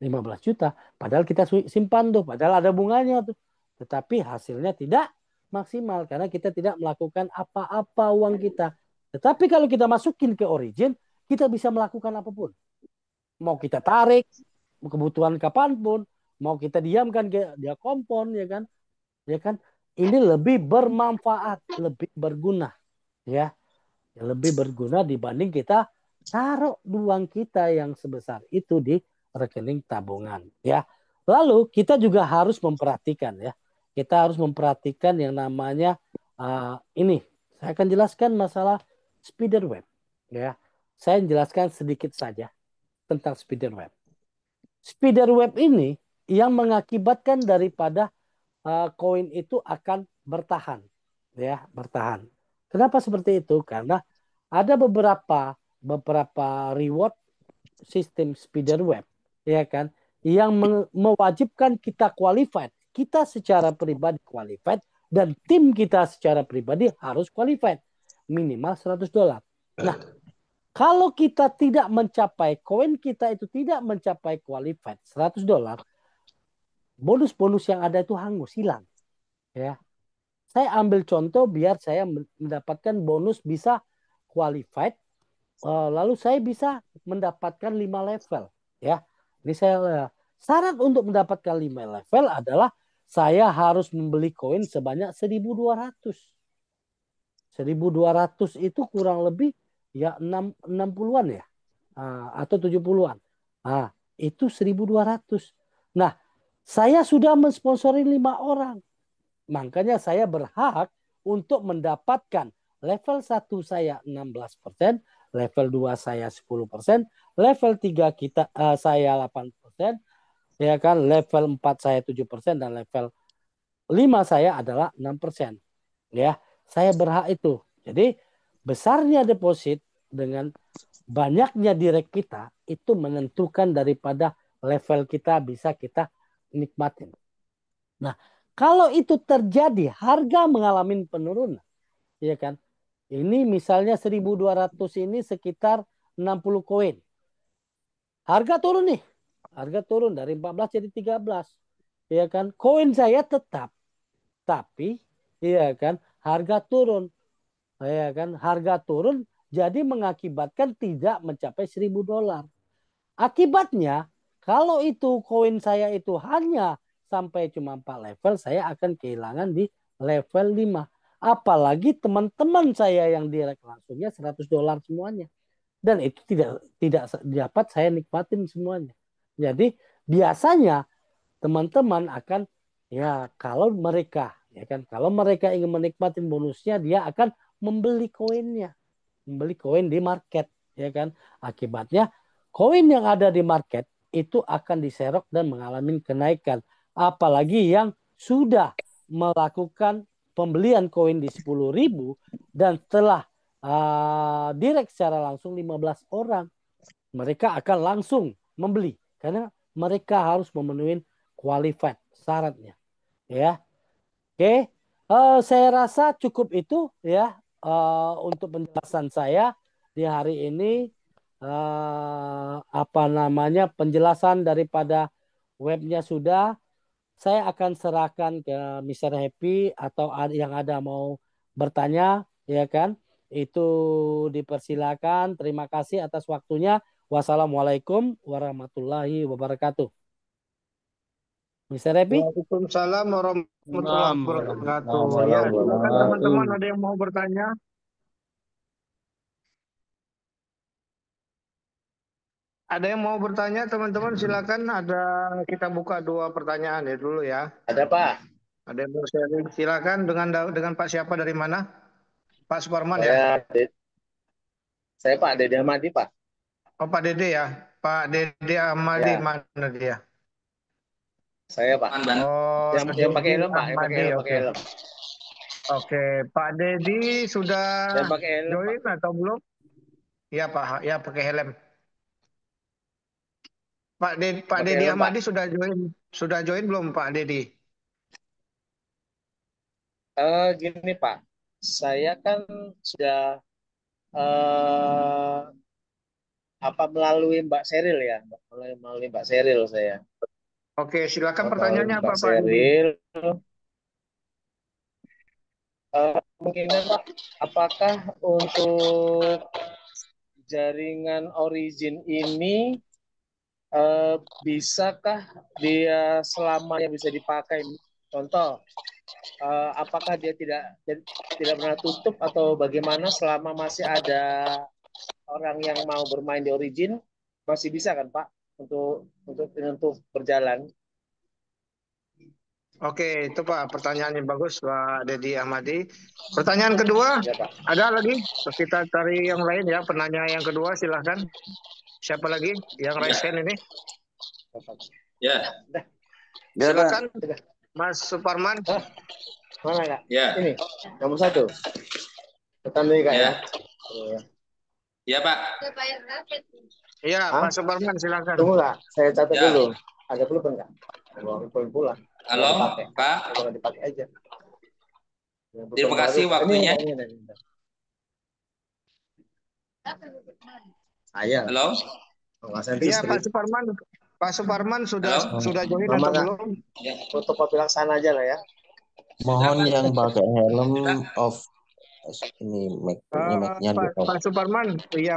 15 juta. Padahal kita simpan tuh, padahal ada bunganya tuh. Tetapi hasilnya tidak maksimal karena kita tidak melakukan apa-apa uang kita. Tetapi kalau kita masukin ke origin, kita bisa melakukan apapun. Mau kita tarik, kebutuhan kapanpun, mau kita diamkan dia kompon ya kan. Ya kan? Ini lebih bermanfaat, lebih berguna ya. Lebih berguna dibanding kita taruh uang kita yang sebesar itu di rekening tabungan ya. Lalu kita juga harus memperhatikan ya. Kita harus memperhatikan yang namanya ini. Saya akan jelaskan masalah spiderweb ya. Saya jelaskan sedikit saja tentang spiderweb. Spiderweb ini yang mengakibatkan daripada koin itu akan bertahan ya, bertahan. Kenapa seperti itu? Karena ada beberapa reward sistem spiderweb ya kan, yang mewajibkan kita qualified. Kita secara pribadi qualified dan tim kita secara pribadi harus qualified minimal 100 dolar. Nah, Kalau kita tidak mencapai, koin kita itu tidak mencapai qualified $100, bonus-bonus yang ada itu hangus, hilang. Ya, saya ambil contoh biar saya mendapatkan bonus bisa qualified, lalu saya bisa mendapatkan 5 level. Ya, ini saya syarat untuk mendapatkan 5 level adalah saya harus membeli koin sebanyak 1.200. 1.200 itu kurang lebih ya 60-an ya, atau 70-an. Nah, itu 1.200. Nah, saya sudah mensponsori 5 orang. Makanya saya berhak untuk mendapatkan level 1 saya 16%, level 2 saya 10%, level 3 saya 8%, ya kan, level 4 saya 7%, dan level 5 saya adalah 6%. Ya, saya berhak itu. Jadi besarnya deposit dengan banyaknya direct kita itu menentukan daripada level kita bisa kita nikmatin. Nah, kalau itu terjadi harga mengalami penurunan, ya kan? Ini misalnya 1.200 ini sekitar 60 koin. Harga turun nih. Harga turun dari 14 jadi 13. Ya kan? Koin saya tetap, tapi ya kan, harga turun. Ya kan? Harga turun jadi mengakibatkan tidak mencapai $1.000. Akibatnya, kalau itu koin saya itu hanya sampai cuma 4 level, saya akan kehilangan di level 5. Apalagi teman-teman saya yang direct langsungnya $100 semuanya. Dan itu tidak tidak dapat saya nikmatin semuanya. Jadi biasanya teman-teman akan, ya kalau mereka, ya kan, kalau mereka ingin menikmati bonusnya, dia akan membeli koinnya, membeli koin di market, ya kan. Akibatnya koin yang ada di market itu akan diserok dan mengalami kenaikan. Apalagi yang sudah melakukan pembelian koin di 10.000 dan telah direct secara langsung 15 orang, mereka akan langsung membeli karena mereka harus memenuhi qualified syaratnya. Ya, oke. Saya rasa cukup itu ya, untuk penjelasan saya di hari ini. Apa namanya, penjelasan daripada webnya sudah. Saya akan serahkan ke Mister Happy atau yang ada mau bertanya, ya kan? Itu dipersilakan. Terima kasih atas waktunya. Wassalamualaikum warahmatullahi wabarakatuh. Mister Happy? Waalaikumsalam warahmatullahi wabarakatuh. Ya, silakan teman-teman, Assalamualaikum. ada yang mau bertanya? Ada yang mau bertanya, teman-teman? Silakan. Kita buka 2 pertanyaan ya dulu ya. Ada Pak, Ada yang mau sharing? Silakan dengan Pak siapa dari mana? Pak Suparman ya. saya saya Pak Dede Ahmadi Pak. Oh, Pak Dede ya. Pak Dede Ahmadi Ya, mana dia? saya Pak. Oh, Yang pakai Dede helm Pak, yang pakai Ahmadi. helm, pakai Oke. helm. Oke, Pak Dedi sudah Yang pakai helm Pak. join atau belum? Ya, Pak. Ya, pakai helm. Pak Pakai Dedi helm Pak. Ahmadi sudah join. Sudah join belum Pak Dedi? Gini Pak, saya kan sudah eh apa melalui Mbak Seril ya, melalui Mbak Seril saya. Oke, silakan Melalui pertanyaannya apa Mbak Pak Dedi? Seril, kemungkinan Pak, apakah untuk jaringan Origin ini eh, bisakah dia selamanya bisa dipakai? Contoh, apakah dia tidak pernah tutup atau bagaimana selama masih ada orang yang mau bermain di Origin masih bisa kan Pak untuk berjalan? Oke, itu Pak pertanyaannya bagus Pak Dedi Ahmadi. Pertanyaan kedua, Ya Pak. ada lagi? Kita cari yang lain ya. Penanya yang kedua silahkan. Siapa lagi yang Ya, raise hand ini? ya, Udah, Silakan Udah. Mas Suparman. Mana Kak? ya, Ini nomor 1. Tekan dulu Kak ya. ya, ya Pak. Iya, Hah? Pak Suparman silakan. Tunggu Kak, saya catat Ya, dulu. Ada pulpen Kak? Ada pulpen pula. halo Dipakai. Pak. Kalau dipakai aja. Yang pulpen Terima baru kasih Kak. Ini waktunya. Kak, ini. Ayah. Halo? Mas Henry Iya, stream. Pak Suparman sudah Halo? sudah join Mama atau nggak belum? fotokopi laksana aja lah ya. Mohon yang pakai helm Sudah? off ini mic-nya di off. Pak Suparman, iya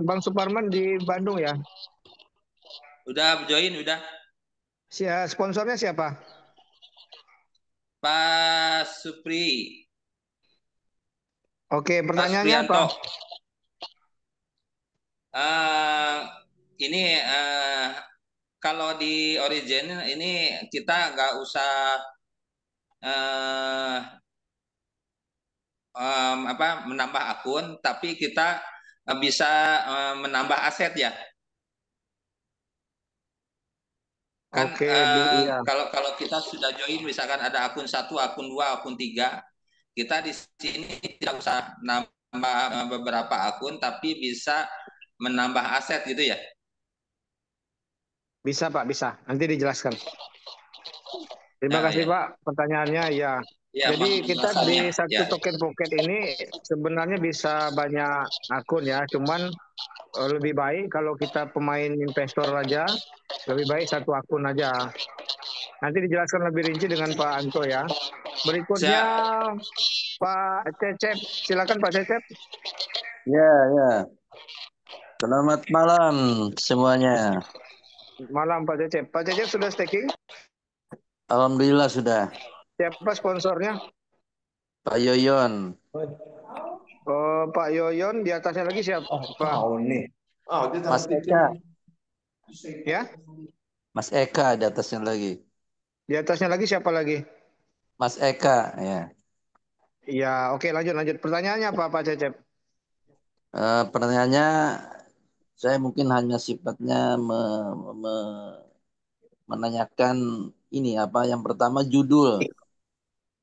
Bang Suparman di Bandung ya. Udah join, udah. Sponsornya siapa? Pak Supri. Oke, Pak pertanyaannya apa? Suprianto. Ini kalau di Origin ini kita nggak usah eh, menambah akun, tapi kita bisa menambah aset ya. Kan Oke, iya. kalau kita sudah join, misalkan ada akun 1, akun 2, akun 3, kita di sini tidak usah nambah beberapa akun, tapi bisa menambah aset gitu ya. Bisa Pak, bisa. Nanti dijelaskan. Terima kasih Ya. Pak pertanyaannya ya. Ya, Jadi kita di masalahnya. satu Ya. token pocket ini sebenarnya bisa banyak akun ya, cuman lebih baik kalau kita pemain investor aja, lebih baik satu akun aja. Nanti dijelaskan lebih rinci dengan Pak Anto ya. Berikutnya Siap. Pak Cecep, silakan Pak Cecep. Ya, ya. Selamat malam semuanya. Malam Pak Cecep. Pak Cecep sudah staking? Alhamdulillah sudah. Siapa sponsornya? Pak Yoyon. Pak Yoyon, di atasnya lagi siapa? Mas Eka. Ya, Mas Eka di atasnya lagi. di atasnya lagi siapa lagi? Mas Eka, ya. Ya, oke lanjut. Pertanyaannya apa Pak Cecep? Pertanyaannya saya mungkin hanya sifatnya menanyakan ini apa yang pertama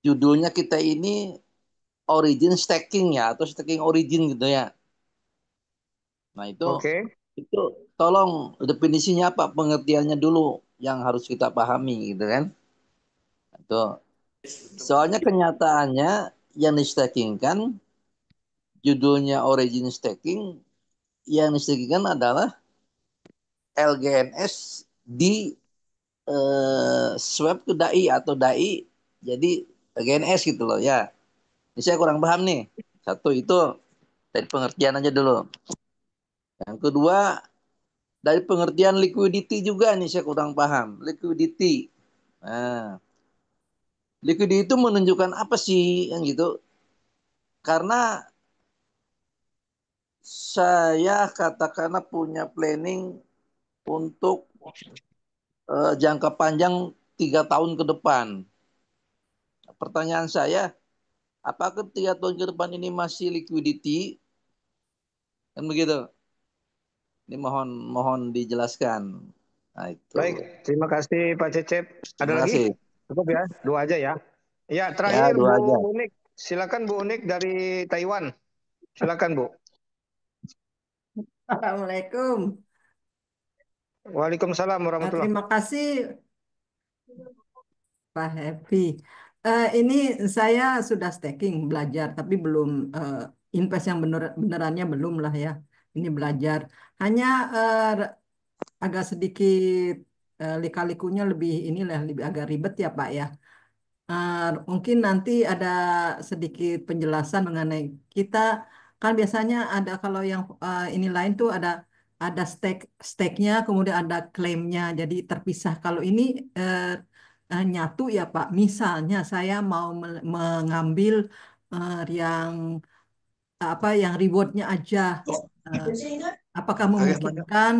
judulnya kita ini origin staking ya atau staking origin gitu ya. Nah Oke. itu tolong definisinya apa, pengertiannya dulu yang harus kita pahami gitu kan. Itu soalnya kenyataannya yang di staking kan judulnya origin staking, yang di staking kan adalah LGNS di swap ke DAI atau DAI jadi LGNS gitu loh ya. Ini saya kurang paham nih. Satu itu dari pengertian aja dulu. Yang kedua dari pengertian liquidity juga nih saya kurang paham. Liquidity. Nah, liquidity itu menunjukkan apa sih yang gitu? Karena saya katakanlah punya planning untuk jangka panjang 3 tahun ke depan. Pertanyaan saya, apakah 3 tahun ke depan ini masih liquidity? Kan begitu. Ini mohon dijelaskan. Nah, itu. Baik, terima kasih Pak Cecep. Ada Terima lagi? kasih. Cukup ya, 2 aja ya. Ya, Ya, terakhir 2 aja. Bu Unik. Silakan Bu Unik dari Taiwan. Silakan Bu. Assalamualaikum. Waalaikumsalam warahmatullahi. Terima kasih Pak Happy. Ini saya sudah staking belajar, tapi belum invest yang benerannya belum lah ya. Ini belajar. Hanya agak sedikit lika-likunya lebih inilah lebih agak ribet ya Pak ya. Mungkin nanti ada sedikit penjelasan mengenai kita kan biasanya ada kalau yang ini lain tuh ada stake-nya kemudian ada klaimnya jadi terpisah. Kalau ini nyatu ya Pak. Misalnya saya mau mengambil yang yang rewardnya aja. Eh, apakah memungkinkan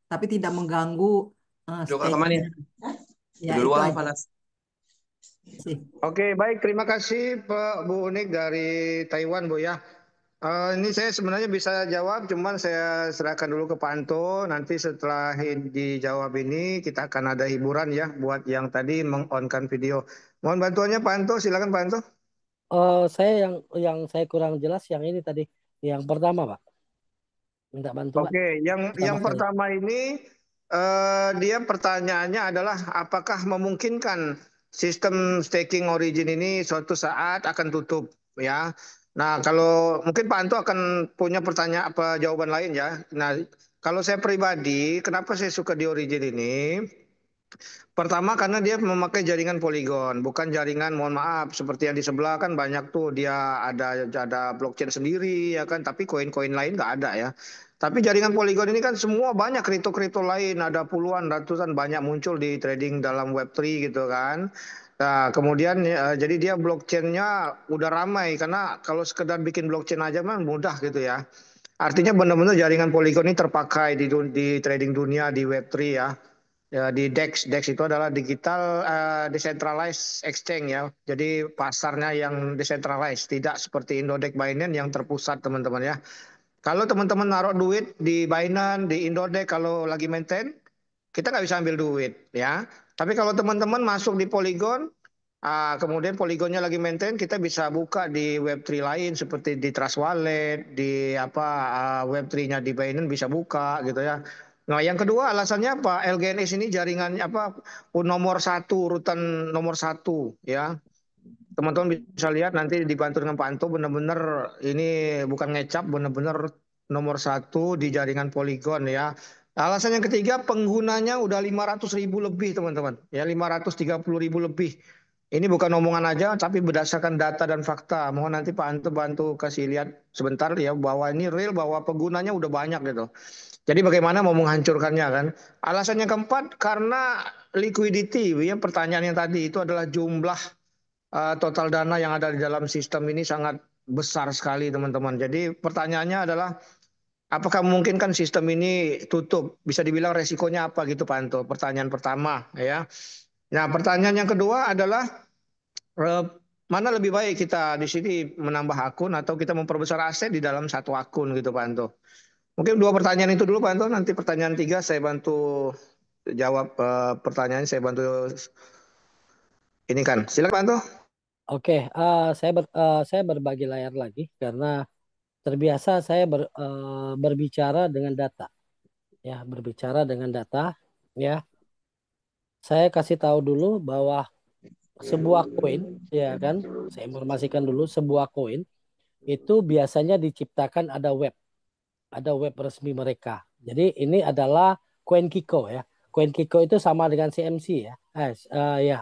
tapi tidak mengganggu stake-nya? Ya itu aja sih. Oke, baik. Terima kasih Pak Bu Unik dari Taiwan, Bu ya. Ini saya sebenarnya bisa jawab, cuman saya serahkan dulu ke Pak Anto. Nanti setelah dijawab ini, kita akan ada hiburan ya buat yang tadi meng-on-kan video. Mohon bantuannya Pak Anto, silakan Pak Anto. Saya yang saya kurang jelas yang ini tadi, yang pertama Pak. Minta bantuan. Oke, yang pertama ini dia pertanyaannya adalah apakah memungkinkan sistem staking origin ini suatu saat akan tutup ya. Nah, kalau mungkin Pak Anto akan punya pertanyaan apa jawaban lain ya. Nah, kalau saya pribadi, kenapa saya suka di Origin ini? Pertama karena dia memakai jaringan Polygon, bukan jaringan, mohon maaf, seperti yang di sebelah kan banyak tuh dia ada blockchain sendiri ya kan, tapi koin-koin lain nggak ada ya. Tapi jaringan Polygon ini kan semua banyak kripto-kripto lain, ada puluhan, ratusan banyak muncul di trading dalam Web3 gitu kan. Nah, kemudian jadi dia blockchainnya udah ramai karena kalau sekedar bikin blockchain aja mah mudah gitu ya. Artinya benar-benar jaringan Polygon ini terpakai di trading dunia di Web3 ya. Ya, di DEX. DEX itu adalah digital decentralized exchange ya. Jadi pasarnya yang decentralized, tidak seperti Indodex Binance yang terpusat teman-teman ya. Kalau teman-teman naruh duit di Binance, di Indodex kalau lagi maintain, kita nggak bisa ambil duit ya. Tapi kalau teman-teman masuk di Polygon, kemudian Polygonnya lagi maintain, kita bisa buka di Web3 lain seperti di Trust Wallet, di apa Web3-nya di Binance bisa buka gitu ya. Nah, yang kedua alasannya apa? LGNS ini jaringannya apa? Nomor satu, urutan nomor satu ya. Teman-teman bisa lihat nanti dibantu dengan Pak Anto benar-benar ini bukan ngecap, benar-benar nomor satu di jaringan Polygon ya. Alasan yang ketiga penggunanya udah 500.000 lebih teman-teman ya, 530.000 lebih. Ini bukan omongan aja tapi berdasarkan data dan fakta. Mohon nanti Pak Anto bantu kasih lihat sebentar ya bahwa ini real, bahwa penggunanya udah banyak gitu. Jadi bagaimana mau menghancurkannya kan? Alasan yang keempat karena liquidity ya, pertanyaan yang tadi itu adalah jumlah total dana yang ada di dalam sistem ini sangat besar sekali teman-teman. Jadi pertanyaannya adalah apakah memungkinkan sistem ini tutup? Bisa dibilang resikonya apa gitu Pak Anto? Pertanyaan pertama ya. Nah, pertanyaan yang kedua adalah eh, mana lebih baik kita di sini menambah akun atau kita memperbesar aset di dalam satu akun gitu Pak Anto? Mungkin dua pertanyaan itu dulu Pak Anto. Nanti pertanyaan tiga saya bantu jawab pertanyaan, saya bantu ini kan. Silakan Pak Anto. Oke, saya berbagi layar lagi karena terbiasa saya berbicara dengan data, ya berbicara dengan data, ya. Saya kasih tahu dulu bahwa sebuah koin, ya kan, saya informasikan dulu sebuah koin itu biasanya diciptakan ada web resmi mereka. Jadi ini adalah CoinKiko ya. CoinKiko itu sama dengan CMC ya, ya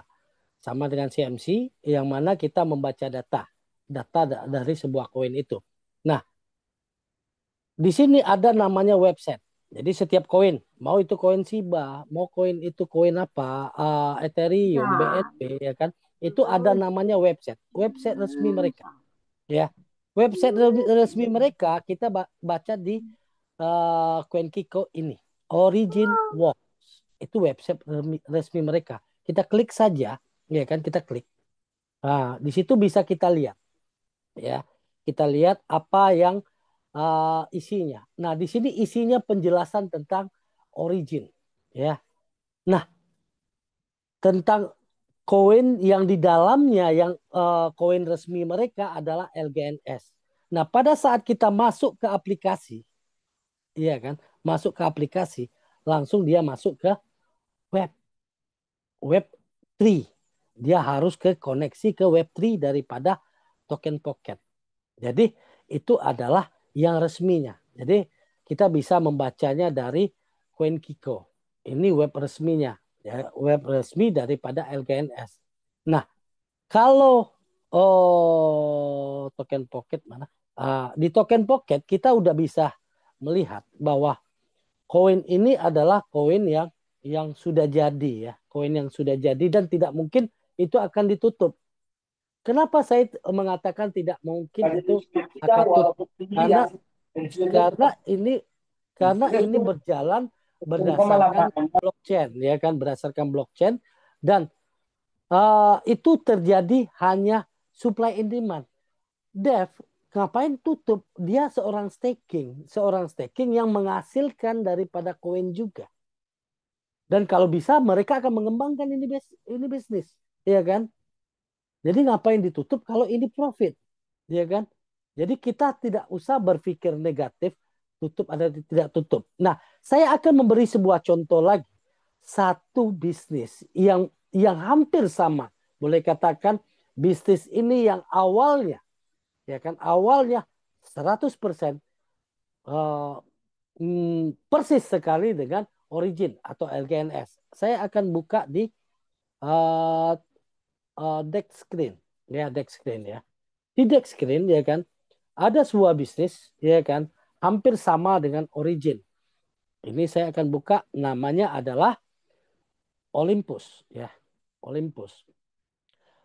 sama dengan CMC yang mana kita membaca data dari sebuah koin itu. Nah, di sini ada namanya website. Jadi setiap koin, mau itu koin Shiba, mau koin itu koin apa, Ethereum, BNB, ya kan, itu ada namanya website resmi mereka, ya. Website resmi mereka kita baca di CoinKiko ini, Origin Works, itu website resmi mereka. Kita klik saja, ya kan, kita klik. Nah, di situ bisa kita lihat, ya, kita lihat apa yang isinya. Nah, di sini isinya penjelasan tentang origin, ya. Nah, tentang koin yang di dalamnya yang koin resmi mereka adalah LGNS. Nah, pada saat kita masuk ke aplikasi, iya kan, masuk ke aplikasi, langsung dia masuk ke web web 3. Dia harus ke koneksi ke web 3 daripada token pocket. Jadi itu adalah yang resminya. Jadi kita bisa membacanya dari CoinKiko. Ini web resminya, ya, web resmi daripada LGNS. Nah, kalau token pocket mana? Di token pocket kita udah bisa melihat bahwa koin ini adalah koin yang sudah jadi ya, koin yang sudah jadi dan tidak mungkin itu akan ditutup. Kenapa saya mengatakan tidak mungkin itu akan tutup? Karena ini berjalan berdasarkan blockchain, ya kan, berdasarkan blockchain dan itu terjadi hanya supply and demand. Dev ngapain tutup? Dia seorang staking yang menghasilkan daripada koin juga. Dan kalau bisa mereka akan mengembangkan ini bisnis, ya kan? Jadi ngapain ditutup kalau ini profit, ya kan? Jadi kita tidak usah berpikir negatif, tutup atau tidak tutup. Nah, saya akan memberi sebuah contoh lagi. Satu bisnis yang hampir sama. Boleh katakan bisnis ini yang awalnya ya kan, awalnya 100% persis sekali dengan Origin atau LGNS. Saya akan buka di uh, deck screen, ya deck screen ya. Di deck screen ya kan, ada sebuah bisnis ya kan, hampir sama dengan Origin. Ini saya akan buka, namanya adalah Olympus ya, Olympus.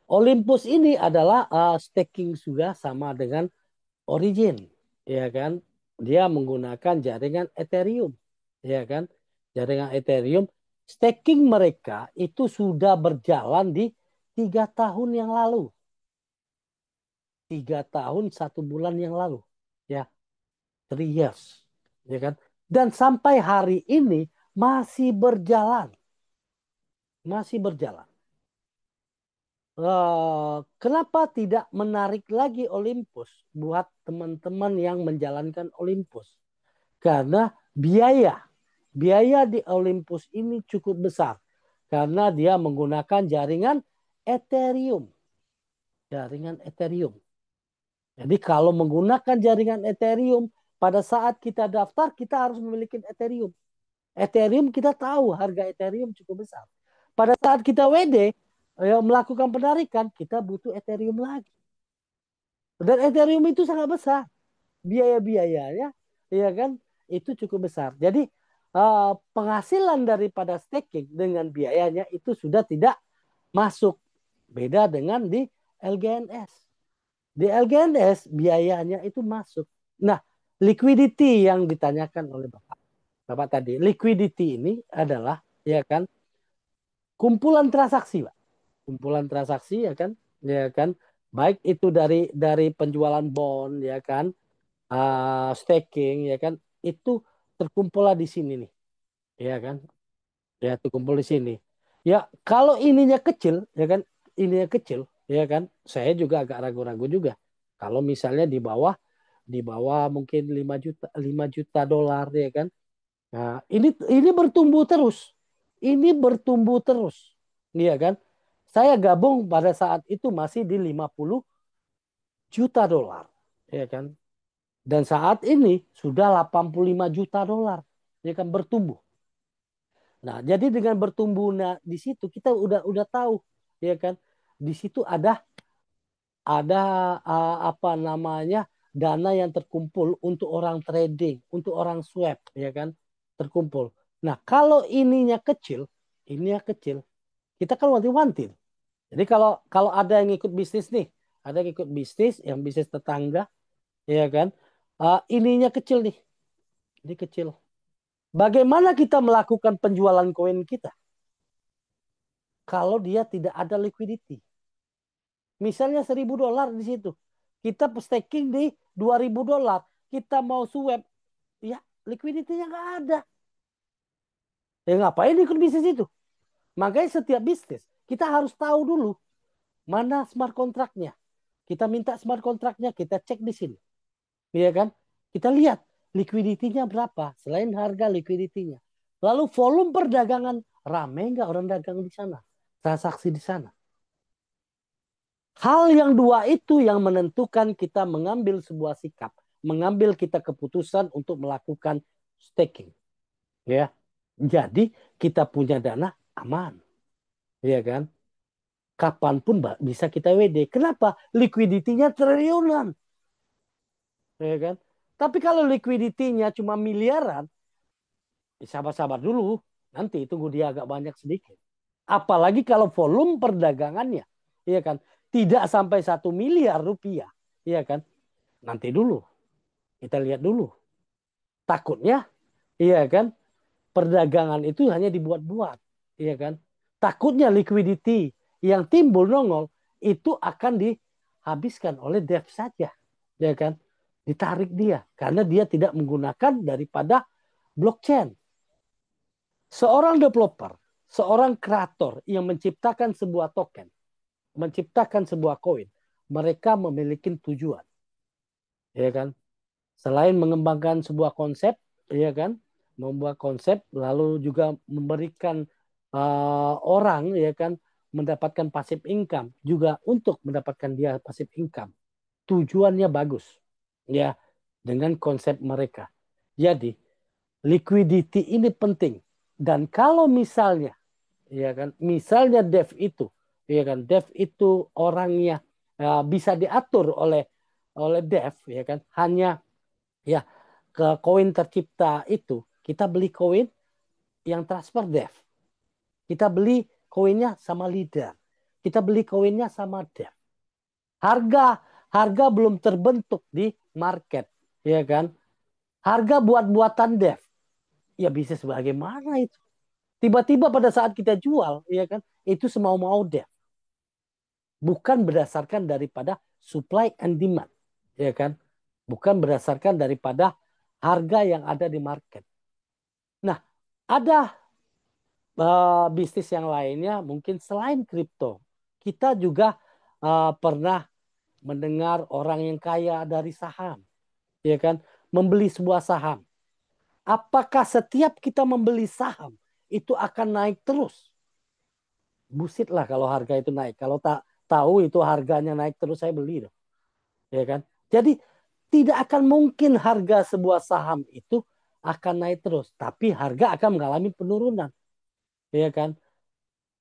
Olympus ini adalah staking juga sama dengan Origin, ya kan? Dia menggunakan jaringan Ethereum, ya kan? Jaringan Ethereum. Staking mereka itu sudah berjalan di 3 tahun yang lalu, 3 tahun 1 bulan yang lalu, ya, 3 years, ya kan? Dan sampai hari ini masih berjalan, masih berjalan. Kenapa tidak menarik lagi Olympus buat teman-teman yang menjalankan Olympus? Karena biaya di Olympus ini cukup besar karena dia menggunakan jaringan Ethereum. Jaringan Ethereum. Jadi kalau menggunakan jaringan Ethereum, pada saat kita daftar kita harus memiliki Ethereum. Ethereum kita tahu harga Ethereum cukup besar. Pada saat kita WD melakukan penarikan, kita butuh Ethereum lagi. Dan Ethereum itu sangat besar. Biaya-biayanya, ya kan, itu cukup besar. Jadi penghasilan daripada staking dengan biayanya itu sudah tidak masuk. Beda dengan di LGNS. Di LGNS biayanya itu masuk. Nah, liquidity yang ditanyakan oleh Bapak tadi, liquidity ini adalah ya kan kumpulan transaksi, Pak. Kumpulan transaksi ya kan, baik itu dari penjualan bond ya kan, staking ya kan, itu terkumpul di sini nih, ya kan, ya terkumpul di sini. Ya kalau ininya kecil ya kan, ininya kecil ya kan, saya juga agak ragu-ragu juga. Kalau misalnya di bawah mungkin 5 juta dolar ya kan. Nah, ini bertumbuh terus. Ini bertumbuh terus. Iya kan? Saya gabung pada saat itu masih di 50 juta dolar. Ya kan? Dan saat ini sudah 85 juta dolar. Ya kan, bertumbuh. Nah, jadi dengan bertumbuh di situ kita udah tahu, ya kan? Di situ ada apa namanya, dana yang terkumpul untuk orang trading, untuk orang swap, ya kan, terkumpul. Nah, kalau ininya kecil, kita kan wanti-wanti. Jadi kalau ada yang ikut bisnis nih, ada yang ikut bisnis, yang bisnis tetangga, ya kan, ininya kecil nih, ini kecil. Bagaimana kita melakukan penjualan koin kita kalau dia tidak ada liquidity? Misalnya 1.000 dolar di situ. Kita staking di 2.000 dolar. Kita mau swap. Ya liquidity-nya nggak ada. Ya ngapain ikut bisnis itu? Makanya setiap bisnis kita harus tahu dulu mana smart kontraknya. Kita minta smart kontraknya, kita cek di sini. Iya kan? Kita lihat liquidity-nya berapa. Selain harga liquidity-nya. Lalu volume perdagangan. Rame nggak orang dagang di sana? Transaksi di sana. Hal yang dua itu yang menentukan kita mengambil sebuah sikap, mengambil kita keputusan untuk melakukan staking. Ya. Jadi kita punya dana aman. Ya kan? Kapanpun bisa kita WD. Kenapa? Liquidity-nya triliunan. Ya kan? Tapi kalau liquidity-nya cuma miliaran, sabar-sabar dulu. Nanti tunggu dia agak banyak sedikit. Apalagi kalau volume perdagangannya, ya kan, tidak sampai 1 miliar rupiah, ya kan. Nanti dulu, kita lihat dulu. Takutnya, iya kan, perdagangan itu hanya dibuat-buat, iya kan. Takutnya liquidity yang timbul nongol itu akan dihabiskan oleh dev saja, ya kan. Ditarik dia karena dia tidak menggunakan daripada blockchain. Seorang developer, seorang kreator yang menciptakan sebuah token, menciptakan sebuah koin, mereka memiliki tujuan, ya kan. Selain mengembangkan sebuah konsep, ya kan, membuat konsep, lalu juga memberikan orang, ya kan, mendapatkan passive income juga untuk mendapatkan dia passive income, tujuannya bagus, ya, dengan konsep mereka. Jadi liquidity ini penting. Dan kalau misalnya, ya kan, misalnya dev itu, ya kan, dev itu orangnya bisa diatur oleh dev, ya kan, hanya ya ke koin tercipta itu kita beli koin yang transfer dev, kita beli koinnya sama leader, kita beli koinnya sama dev. Harga harga belum terbentuk di market, ya kan? Harga buat-buatan dev, ya bisa sebagaimana itu. Tiba-tiba pada saat kita jual, ya kan? Itu semau-mau dev. Bukan berdasarkan daripada supply and demand, ya kan? Bukan berdasarkan daripada harga yang ada di market. Nah, ada bisnis yang lainnya mungkin selain kripto. Kita juga pernah mendengar orang yang kaya dari saham, ya kan, membeli sebuah saham. Apakah setiap kita membeli saham itu akan naik terus? Busit lah kalau harga itu naik. Kalau tak tahu itu harganya naik terus saya beli dong, ya kan? Jadi tidak akan mungkin harga sebuah saham itu akan naik terus, tapi harga akan mengalami penurunan, ya kan?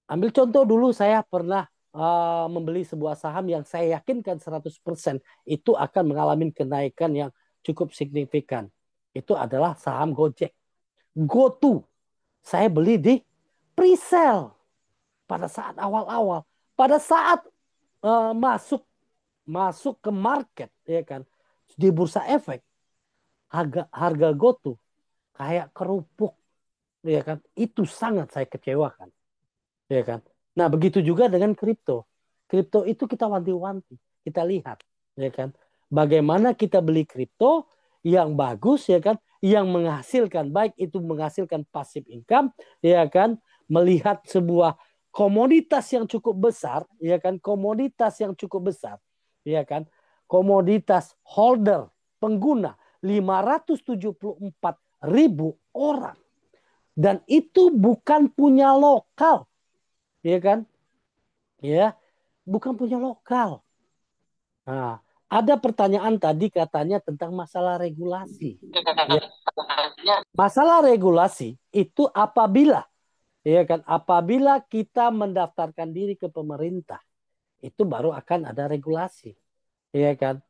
Ambil contoh dulu saya pernah membeli sebuah saham yang saya yakinkan 100% itu akan mengalami kenaikan yang cukup signifikan. Itu adalah saham Gojek. GoTo. Saya beli di pre-sale pada saat awal-awal. Pada saat masuk masuk ke market, ya kan, di bursa efek, harga GoTo kayak kerupuk, ya kan. Itu sangat saya kecewakan, ya kan. Nah, begitu juga dengan kripto. Kripto itu kita wanti-wanti, kita lihat, ya kan. Bagaimana kita beli kripto yang bagus, ya kan, yang menghasilkan, baik itu menghasilkan passive income, ya kan, melihat sebuah komoditas yang cukup besar, ya kan, komoditas yang cukup besar, ya kan, komoditas holder, pengguna 574.000 orang, dan itu bukan punya lokal, ya kan, ya, bukan punya lokal. Nah, ada pertanyaan tadi katanya tentang masalah regulasi. Ya, masalah regulasi itu apabila, ya kan, apabila kita mendaftarkan diri ke pemerintah, itu baru akan ada regulasi, ya kan.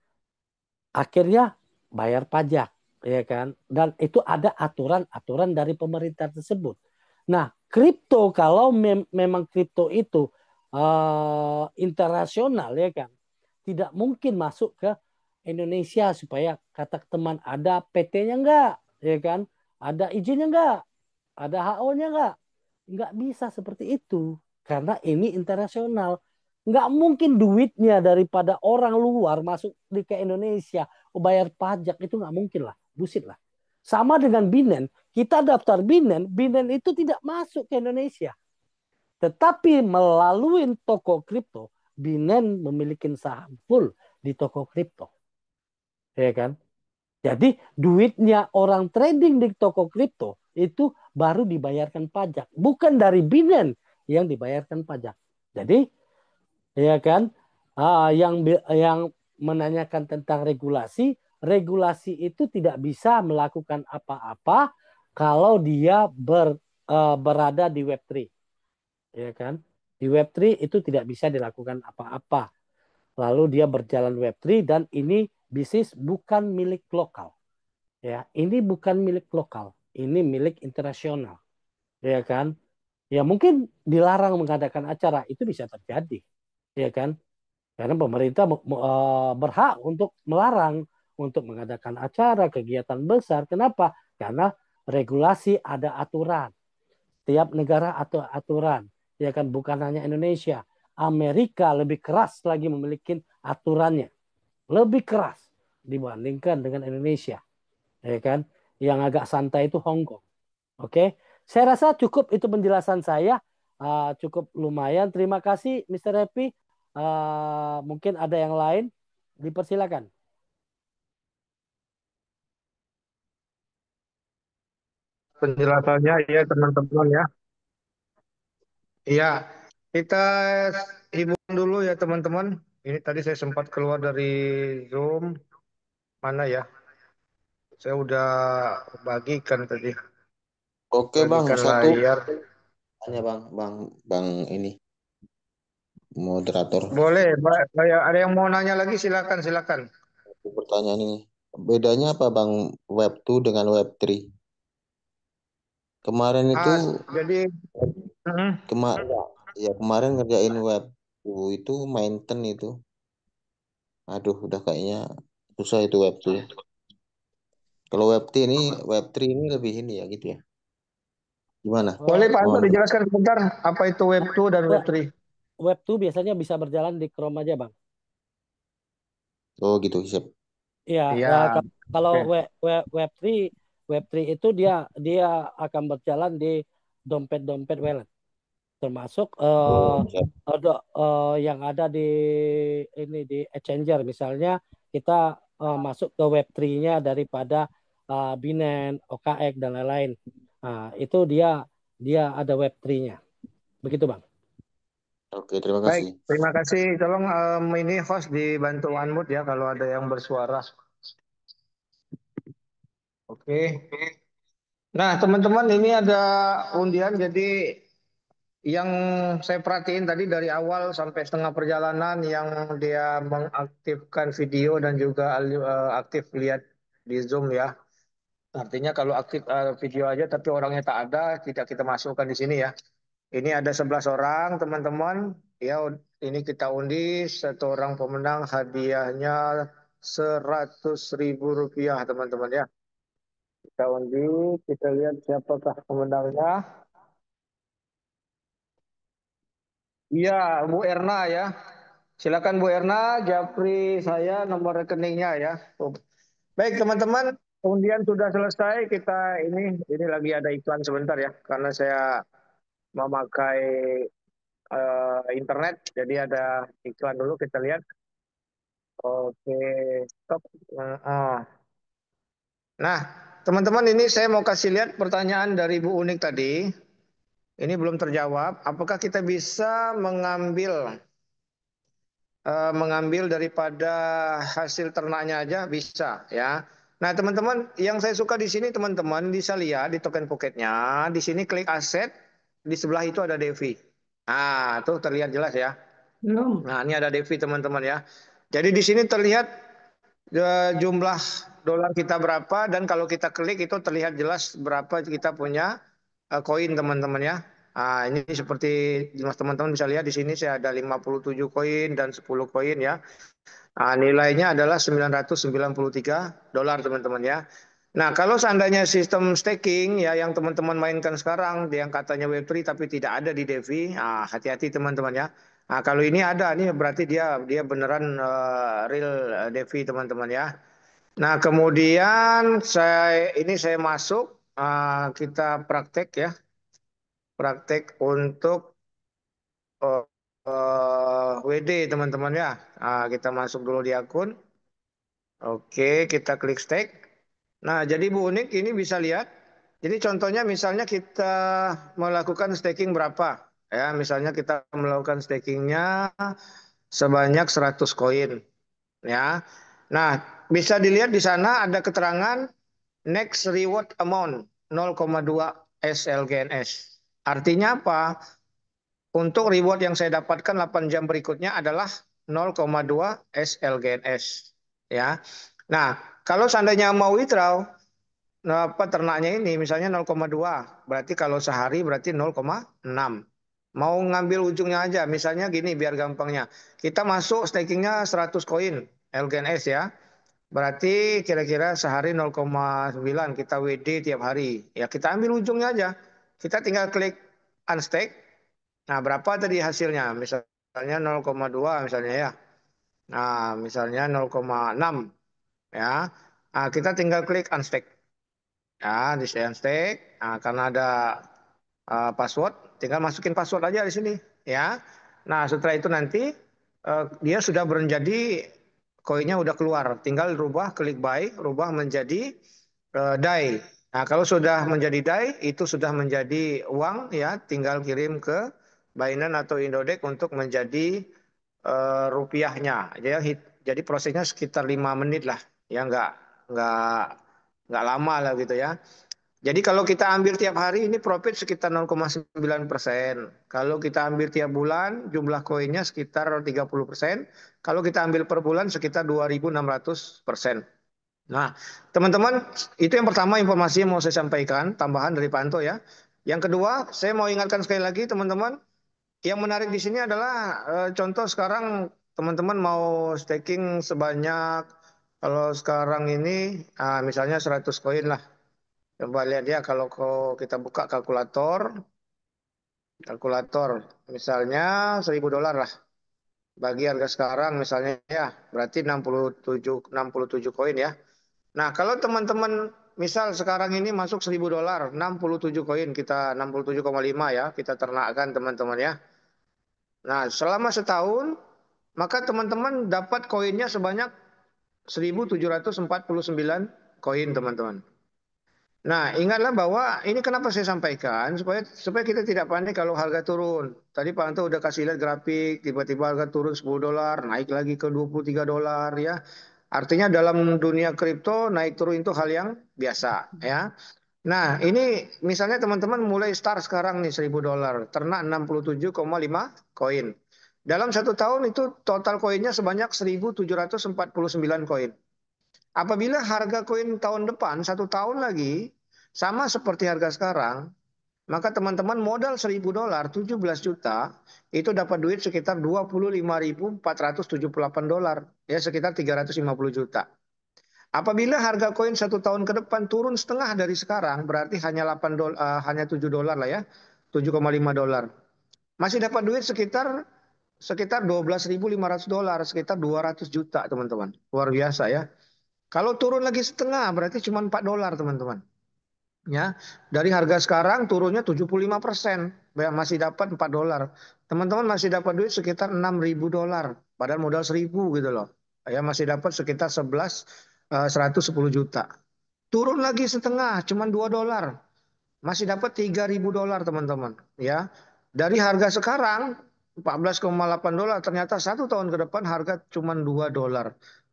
Akhirnya bayar pajak, ya kan, dan itu ada aturan-aturan dari pemerintah tersebut. Nah, kripto kalau memang kripto itu internasional, ya kan, tidak mungkin masuk ke Indonesia supaya kata teman ada PT-nya enggak, ya kan, ada izinnya enggak, ada HO-nya enggak bisa seperti itu karena ini internasional. Nggak mungkin duitnya daripada orang luar masuk ke Indonesia, bayar pajak, itu nggak mungkin lah, busit lah. Sama dengan Binen, kita daftar Binen, Binen itu tidak masuk ke Indonesia. Tetapi melalui toko kripto, Binen memiliki saham full di toko kripto. Ya kan? Jadi duitnya orang trading di toko kripto itu baru dibayarkan pajak, bukan dari Binen yang dibayarkan pajak. Jadi, ya kan, yang menanyakan tentang regulasi, regulasi itu tidak bisa melakukan apa-apa kalau dia berada di Web3, ya kan. Di Web3 itu tidak bisa dilakukan apa-apa, lalu dia berjalan Web3, dan ini bisnis bukan milik lokal, ya, ini bukan milik lokal, ini milik internasional, ya kan. Ya mungkin dilarang mengadakan acara, itu bisa terjadi, ya kan. Karena pemerintah berhak untuk melarang untuk mengadakan acara, kegiatan besar. Kenapa? Karena regulasi, ada aturan. Tiap negara atau aturan. Ya kan, bukan hanya Indonesia. Amerika lebih keras lagi memiliki aturannya. Lebih keras dibandingkan dengan Indonesia. Ya kan? Yang agak santai itu Hong Kong. Oke. Saya rasa cukup itu penjelasan saya. Cukup lumayan. Terima kasih Mr. Happy. Mungkin ada yang lain, dipersilakan. Penjelasannya ya teman-teman ya. Iya, kita himbauan dulu ya teman-teman. Ini tadi saya sempat keluar dari Zoom. Mana ya? Saya udah bagikan tadi. Oke bang, Bagikan satu layar. tanya bang, bang ini moderator. Boleh, ada yang mau nanya lagi silakan silakan. Aku bertanya nih, bedanya apa bang web 2 dengan web 3? Kemarin itu Ah, jadi mm, kemarin ngerjain web 2 itu mainten itu. Aduh, udah kayaknya susah itu web 2. Kalau web 3 ini lebih ini ya gitu ya. Gimana? boleh Pak Anto Mohon. dijelaskan sebentar apa itu Web 2 dan Web Web, 3? web 2 biasanya bisa berjalan di Chrome aja, Bang. Oh gitu, siap. Iya, Iya, kalau oke. web 3 itu dia dia akan berjalan di dompet-dompet wallet, termasuk Oh, siap. yang ada di ini di exchanger. Misalnya kita masuk ke web 3-nya daripada Binance, OKX dan lain-lain. Nah, itu dia dia ada web 3-nya. Begitu, Bang. Oke, terima Baik, kasih. terima kasih. Tolong ini host dibantu unmute ya kalau ada yang bersuara. Oke. Nah, teman-teman ini ada undian. Jadi yang saya perhatiin tadi dari awal sampai setengah perjalanan yang dia mengaktifkan video dan juga aktif lihat di Zoom ya. Artinya kalau aktif video aja tapi orangnya tak ada, tidak kita masukkan di sini ya. Ini ada 11 orang teman-teman. Ya, ini kita undi satu orang pemenang hadiahnya 100.000 rupiah teman-teman ya. Kita undi, kita lihat siapakah pemenangnya. Iya, Bu Erna ya. Silakan Bu Erna, japri saya nomor rekeningnya ya. Oh, baik teman-teman, undian sudah selesai. Kita ini lagi ada iklan sebentar ya, karena saya memakai internet. Jadi ada iklan dulu kita lihat. Oke, stop. Nah, teman-teman ini saya mau kasih lihat pertanyaan dari Bu Unik tadi. Ini belum terjawab. Apakah kita bisa mengambil daripada hasil ternaknya aja? Bisa ya. Nah, teman-teman, yang saya suka di sini teman-teman bisa lihat di token pocketnya. Di sini klik aset, di sebelah itu ada Devi. Nah, tuh terlihat jelas ya. Belum. Nah, ini ada Devi teman-teman ya. Jadi di sini terlihat jumlah dolar kita berapa dan kalau kita klik itu terlihat jelas berapa kita punya koin teman-teman ya. Nah, ini seperti teman-teman bisa lihat di sini saya ada 57 koin dan 10 koin ya. Nah, nilainya adalah 993 dolar teman-teman ya. Nah, kalau seandainya sistem staking ya yang teman-teman mainkan sekarang yang katanya Web3 tapi tidak ada di Devi, nah, hati-hati teman-teman ya. Nah, kalau ini ada nih berarti dia dia beneran real Devi teman-teman ya. Nah, kemudian saya masuk kita praktek ya. Praktek untuk uh, WD teman-teman ya. Nah, kita masuk dulu di akun. Oke, kita klik stake. Nah, jadi Bu Unik ini bisa lihat. Jadi contohnya misalnya kita melakukan staking berapa? Ya, misalnya kita melakukan stakingnya sebanyak 100 koin. Ya. Nah, bisa dilihat di sana ada keterangan next reward amount 0,2 SLGNS. Artinya apa? Untuk reward yang saya dapatkan 8 jam berikutnya adalah 0,2 SLGNS. Ya. Nah, kalau seandainya mau withdraw, nah, apa ternaknya ini misalnya 0,2, berarti kalau sehari berarti 0,6. Mau ngambil ujungnya aja, misalnya gini biar gampangnya. Kita masuk stakingnya 100 koin LGNS ya. Berarti kira-kira sehari 0,9 kita WD tiap hari. Ya kita ambil ujungnya aja. Kita tinggal klik unstake. Nah, berapa tadi hasilnya? Misalnya 0,2 misalnya ya. Nah, misalnya 0,6 ya. Nah, kita tinggal klik unstake. Ya, di unstake. Nah, karena ada password, tinggal masukin password aja di sini ya. Nah, setelah itu nanti dia sudah menjadi koinnya udah keluar. Tinggal rubah klik buy, rubah menjadi DAI. Nah, kalau sudah menjadi DAI itu sudah menjadi uang ya, tinggal kirim ke Binance atau Indodex untuk menjadi rupiahnya. Jadi prosesnya sekitar 5 menit lah, ya nggak nggak lama lah gitu ya. Jadi kalau kita ambil tiap hari ini profit sekitar 0,9%. Kalau kita ambil tiap bulan jumlah koinnya sekitar 30%. Kalau kita ambil per bulan sekitar 2.600%. Nah, teman-teman, itu yang pertama informasi yang mau saya sampaikan, tambahan dari Pak Anto ya. Yang kedua, saya mau ingatkan sekali lagi teman-teman, yang menarik di sini adalah contoh sekarang teman-teman mau staking sebanyak, kalau sekarang ini misalnya 100 koin lah. Coba lihat ya, kalau kita buka kalkulator misalnya $1.000 lah. Bagi harga sekarang misalnya ya, berarti 67 koin ya. Nah, kalau teman-teman misal sekarang ini masuk $1.000, 67 koin, kita 67,5 ya, kita ternakkan teman-teman ya. Nah, selama setahun, maka teman-teman dapat koinnya sebanyak 1.749 koin teman-teman. Nah, ingatlah bahwa ini kenapa saya sampaikan supaya kita tidak panik kalau harga turun. Tadi Pak Anto udah kasih lihat grafik, tiba-tiba harga turun $10, naik lagi ke $23 ya. Artinya dalam dunia kripto naik turun itu hal yang biasa ya. Nah, ini misalnya teman-teman mulai start sekarang nih $1.000, ternak 67,5 koin. Dalam 1 tahun itu total koinnya sebanyak 1.749 koin. Apabila harga koin tahun depan 1 tahun lagi sama seperti harga sekarang, maka teman-teman modal $1.000, 17 juta, itu dapat duit sekitar $25.478, ya sekitar 350 juta. Apabila harga koin 1 tahun ke depan turun setengah dari sekarang, berarti hanya hanya $7 lah ya, $7,5. Masih dapat duit sekitar $12.500, sekitar 200 juta teman-teman. Luar biasa ya. Kalau turun lagi setengah berarti cuma $4 teman-teman. Ya, dari harga sekarang turunnya 75%, masih dapat $4. Teman-teman masih dapat duit sekitar $6.000, padahal modal 1.000 gitu loh. Ya, masih dapat sekitar 110 juta. Turun lagi setengah, cuma $2. Masih dapat $3.000 teman-teman. Ya, dari harga sekarang $14,8, ternyata 1 tahun ke depan harga cuma $2.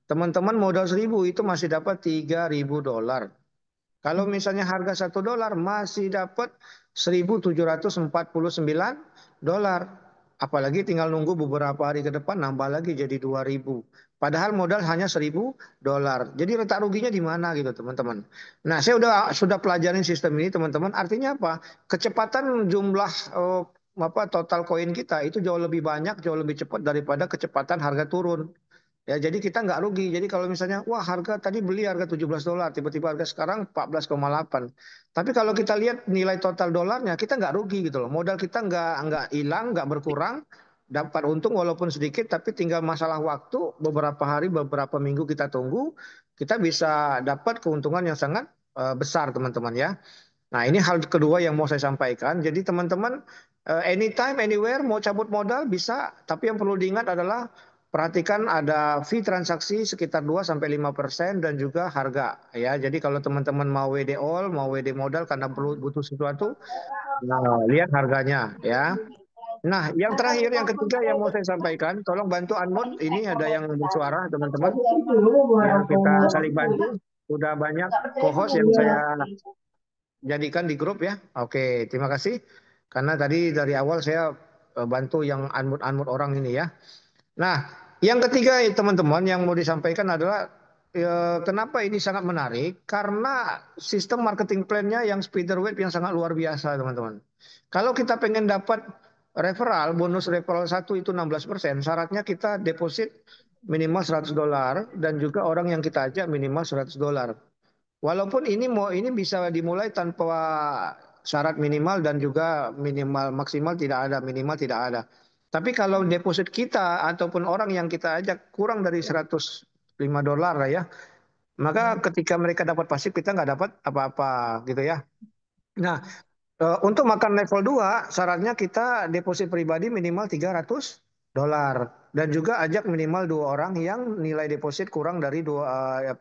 Teman-teman modal 1.000 itu masih dapat $3.000. Kalau misalnya harga $1 masih dapat $1.749. Apalagi tinggal nunggu beberapa hari ke depan nambah lagi jadi 2.000. Padahal modal hanya $1.000. Jadi letak ruginya di mana gitu teman-teman. Nah, saya sudah pelajarin sistem ini teman-teman. Artinya apa? Kecepatan jumlah total koin kita itu jauh lebih banyak, jauh lebih cepat daripada kecepatan harga turun. Ya, jadi kita nggak rugi. Jadi kalau misalnya, wah harga tadi beli harga $17, tiba-tiba harga sekarang 14,8. Tapi kalau kita lihat nilai total dolarnya, kita nggak rugi gitu loh. Modal kita nggak hilang, nggak berkurang, dapat untung walaupun sedikit, tapi tinggal masalah waktu, beberapa hari, beberapa minggu kita tunggu, kita bisa dapat keuntungan yang sangat besar teman-teman ya. Nah, ini hal kedua yang mau saya sampaikan. Jadi teman-teman anytime, anywhere mau cabut modal bisa, tapi yang perlu diingat adalah perhatikan ada fee transaksi sekitar 2-5% dan juga harga ya. Jadi kalau teman-teman mau WD all, mau WD modal karena perlu butuh sesuatu, nah lihat harganya ya. Nah, yang terakhir, yang ketiga yang mau saya sampaikan, tolong bantu unmute. Ini ada yang bersuara teman-teman. Ya, kita saling bantu. Sudah banyak co-host yang saya jadikan di grup ya. Oke, terima kasih. Karena tadi dari awal saya bantu yang unmute orang ini ya. Nah, yang ketiga teman-teman yang mau disampaikan adalah kenapa ini sangat menarik? Karena sistem marketing plan-nya yang spider web yang sangat luar biasa teman-teman. Kalau kita pengen dapat referral, bonus referral 1 itu 16%, syaratnya kita deposit minimal $100 dan juga orang yang kita ajak minimal $100. Walaupun ini bisa dimulai tanpa syarat minimal dan juga minimal maksimal tidak ada, minimal tidak ada. Tapi kalau deposit kita ataupun orang yang kita ajak kurang dari $105 lah ya, maka ketika mereka dapat pasif kita nggak dapat apa-apa gitu ya. Nah, untuk makan level 2 syaratnya kita deposit pribadi minimal $300 dan juga ajak minimal 2 orang yang nilai deposit kurang dari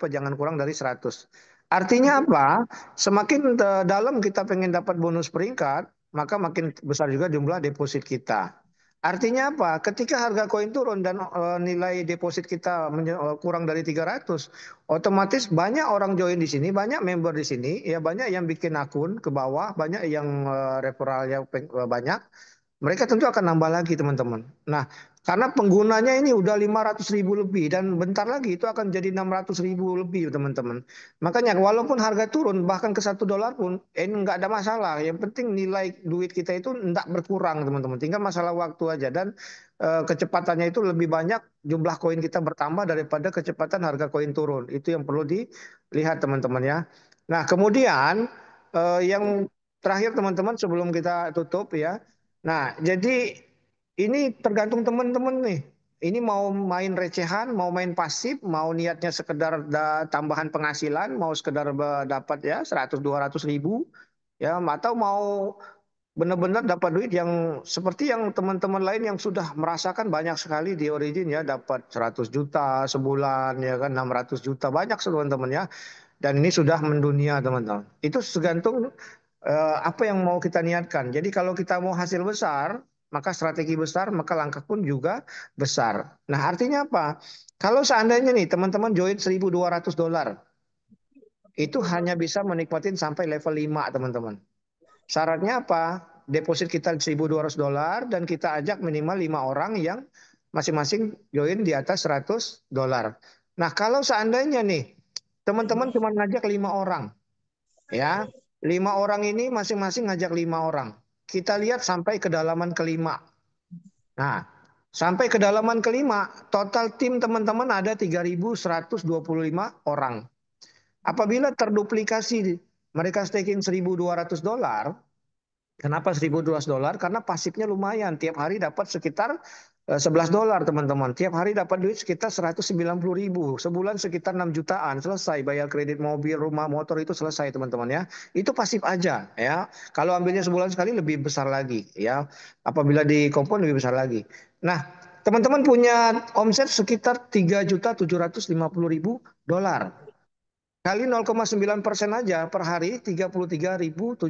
jangan kurang dari 100. Artinya apa? Semakin dalam kita pengen dapat bonus peringkat, maka makin besar juga jumlah deposit kita. Artinya apa? Ketika harga koin turun dan nilai deposit kita kurang dari 300, otomatis banyak orang join di sini, banyak member di sini, ya banyak yang bikin akun ke bawah, banyak yang referralnya banyak. Mereka tentu akan nambah lagi teman-teman. Nah, karena penggunanya ini udah 500.000 lebih dan bentar lagi itu akan jadi 600.000 lebih teman-teman. Makanya walaupun harga turun bahkan ke $1 pun ini nggak ada masalah. Yang penting nilai duit kita itu nggak berkurang teman-teman. Tinggal masalah waktu aja dan kecepatannya itu lebih banyak jumlah koin kita bertambah daripada kecepatan harga koin turun. Itu yang perlu dilihat teman-teman ya. Nah, kemudian yang terakhir teman-teman sebelum kita tutup ya. Nah, jadi ini tergantung teman-teman nih. Ini mau main recehan, mau main pasif, mau niatnya sekedar tambahan penghasilan, mau sekedar dapat ya 100-200 ribu, ya, atau mau benar-benar dapat duit yang seperti yang teman-teman lain yang sudah merasakan banyak sekali di Origin ya, dapat 100 juta sebulan ya kan, 600 juta banyak teman-teman ya. Dan ini sudah mendunia teman-teman. Itu tergantung apa yang mau kita niatkan. Jadi kalau kita mau hasil besar, maka strategi besar, maka langkah pun juga besar. Nah, artinya apa? Kalau seandainya nih teman-teman join $1.200, itu hanya bisa menikmatin sampai level 5 teman-teman. Syaratnya apa? Deposit kita $1.200 dan kita ajak minimal 5 orang yang masing-masing join di atas $100. Nah, kalau seandainya nih teman-teman cuma ngajak 5 orang, ya, 5 orang ini masing-masing ngajak 5 orang. Kita lihat sampai kedalaman kelima. Nah, sampai kedalaman kelima, total tim teman-teman ada 3.125 orang. Apabila terduplikasi mereka staking $1.200, kenapa $1.200? Karena pasifnya lumayan. Tiap hari dapat sekitar $11 teman-teman. Tiap hari dapat duit sekitar 190.000. Sebulan sekitar 6 jutaan. Selesai bayar kredit mobil, rumah, motor itu selesai teman-teman ya. Itu pasif aja ya. Kalau ambilnya sebulan sekali lebih besar lagi ya. Apabila di kompon lebih besar lagi. Nah, teman-teman punya omset sekitar 3.750.000 dolar. Kali 0,9% aja per hari $33.750.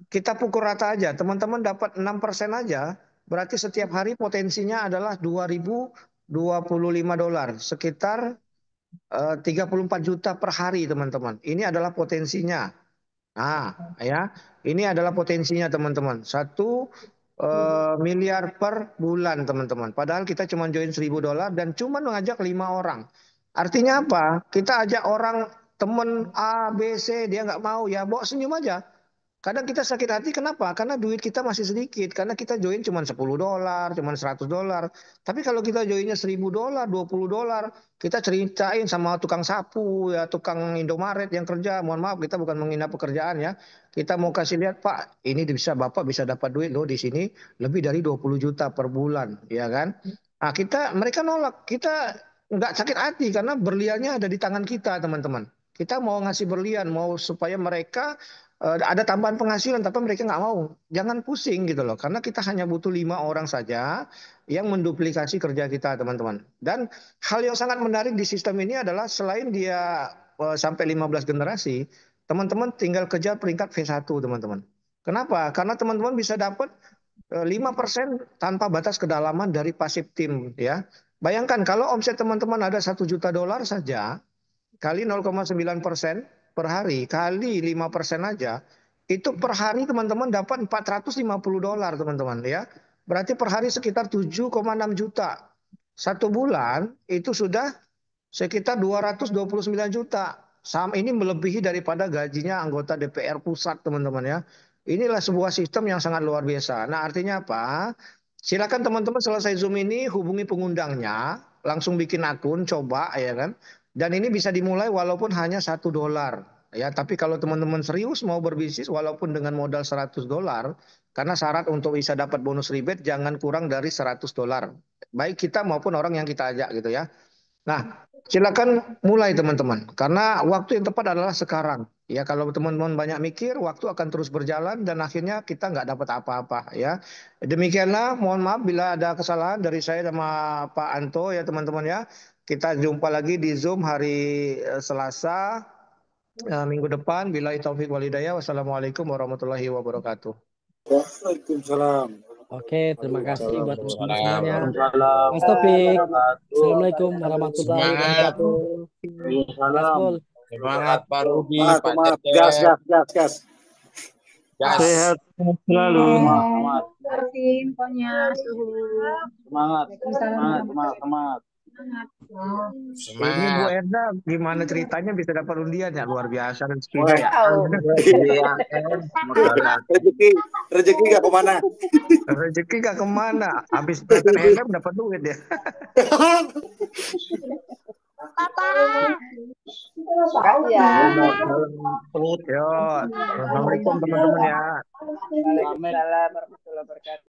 Kita pukul rata aja, teman-teman dapat 6% aja, berarti setiap hari potensinya adalah $2.025, sekitar 34 juta per hari teman-teman. Ini adalah potensinya. Nah, ya, ini adalah potensinya teman-teman. 1 miliar per bulan teman-teman. Padahal kita cuma join $1.000 dan cuma mengajak 5 orang. Artinya apa? Kita ajak orang temen A, B, C, dia nggak mau ya, bawa senyum aja. Kadang kita sakit hati kenapa? Karena duit kita masih sedikit. Karena kita join cuma $10, cuma $100. Tapi kalau kita joinnya $1.000, $20, kita ceritain sama tukang sapu, ya tukang Indomaret yang kerja. Mohon maaf, kita bukan menghina pekerjaan ya. Kita mau kasih lihat, Pak, ini bisa Bapak bisa dapat duit loh di sini lebih dari 20 juta per bulan, ya kan? Nah, mereka nolak. Kita nggak sakit hati karena berliannya ada di tangan kita, teman-teman. Kita mau ngasih berlian, mau supaya mereka ada tambahan penghasilan tapi mereka nggak mau. Jangan pusing gitu loh, karena kita hanya butuh 5 orang saja yang menduplikasi kerja kita teman-teman. Dan hal yang sangat menarik di sistem ini adalah selain dia sampai 15 generasi, teman-teman tinggal kejar peringkat V1 teman-teman. Kenapa? Karena teman-teman bisa dapat 5% tanpa batas kedalaman dari pasif tim ya. Bayangkan kalau omset teman-teman ada $1 juta saja, kali 0,9% per hari, kali 5% aja, itu per hari teman-teman dapat $450 teman-teman ya. Berarti per hari sekitar 7,6 juta. Satu bulan itu sudah sekitar 229 juta. Sama ini melebihi daripada gajinya anggota DPR pusat teman-teman ya. Inilah sebuah sistem yang sangat luar biasa. Nah, artinya apa? Silakan teman-teman selesai Zoom ini hubungi pengundangnya, langsung bikin akun, coba ya kan. Dan ini bisa dimulai walaupun hanya $1. Ya, tapi kalau teman-teman serius mau berbisnis walaupun dengan modal $100, karena syarat untuk bisa dapat bonus rebate jangan kurang dari $100. Baik kita maupun orang yang kita ajak gitu ya. Nah, silakan mulai teman-teman. Karena waktu yang tepat adalah sekarang. Ya, kalau teman-teman banyak mikir, waktu akan terus berjalan dan akhirnya kita nggak dapat apa-apa ya. Demikianlah, mohon maaf bila ada kesalahan dari saya sama Pak Anto ya teman-teman ya. Kita jumpa lagi di Zoom hari Selasa minggu depan. Bila taufik walhidayah. Wassalamualaikum warahmatullahi wabarakatuh. Waalaikumsalam. Oke, terima kasih buat teman-teman semuanya. Waalaikumsalam. Mas Topik, Wabarakatuh. Assalamualaikum warahmatullahi Semangat, wabarakatuh. Mas Salam. Pul. semangat Pak Rudi, Semangat, Pak semangat. Cecep, Gas, gas, gas, gas. gas. Sehat selalu. Semangat. Kasih infonya suhu. Semangat. Waalaikumsalam Semangat. Semangat. Semangat. Ini Bu Semangat. Erna gimana ceritanya bisa dapat undian ya? Luar biasa Wah, rezekinya ya. Iya, kan. rezeki gak kemana? Rezeki gak kemana? Habis datang helm dapat duit ya. Makasih ya. Yo, assalamualaikum teman-teman ya. Waalaikumsalam warahmatullahi wabarakatuh.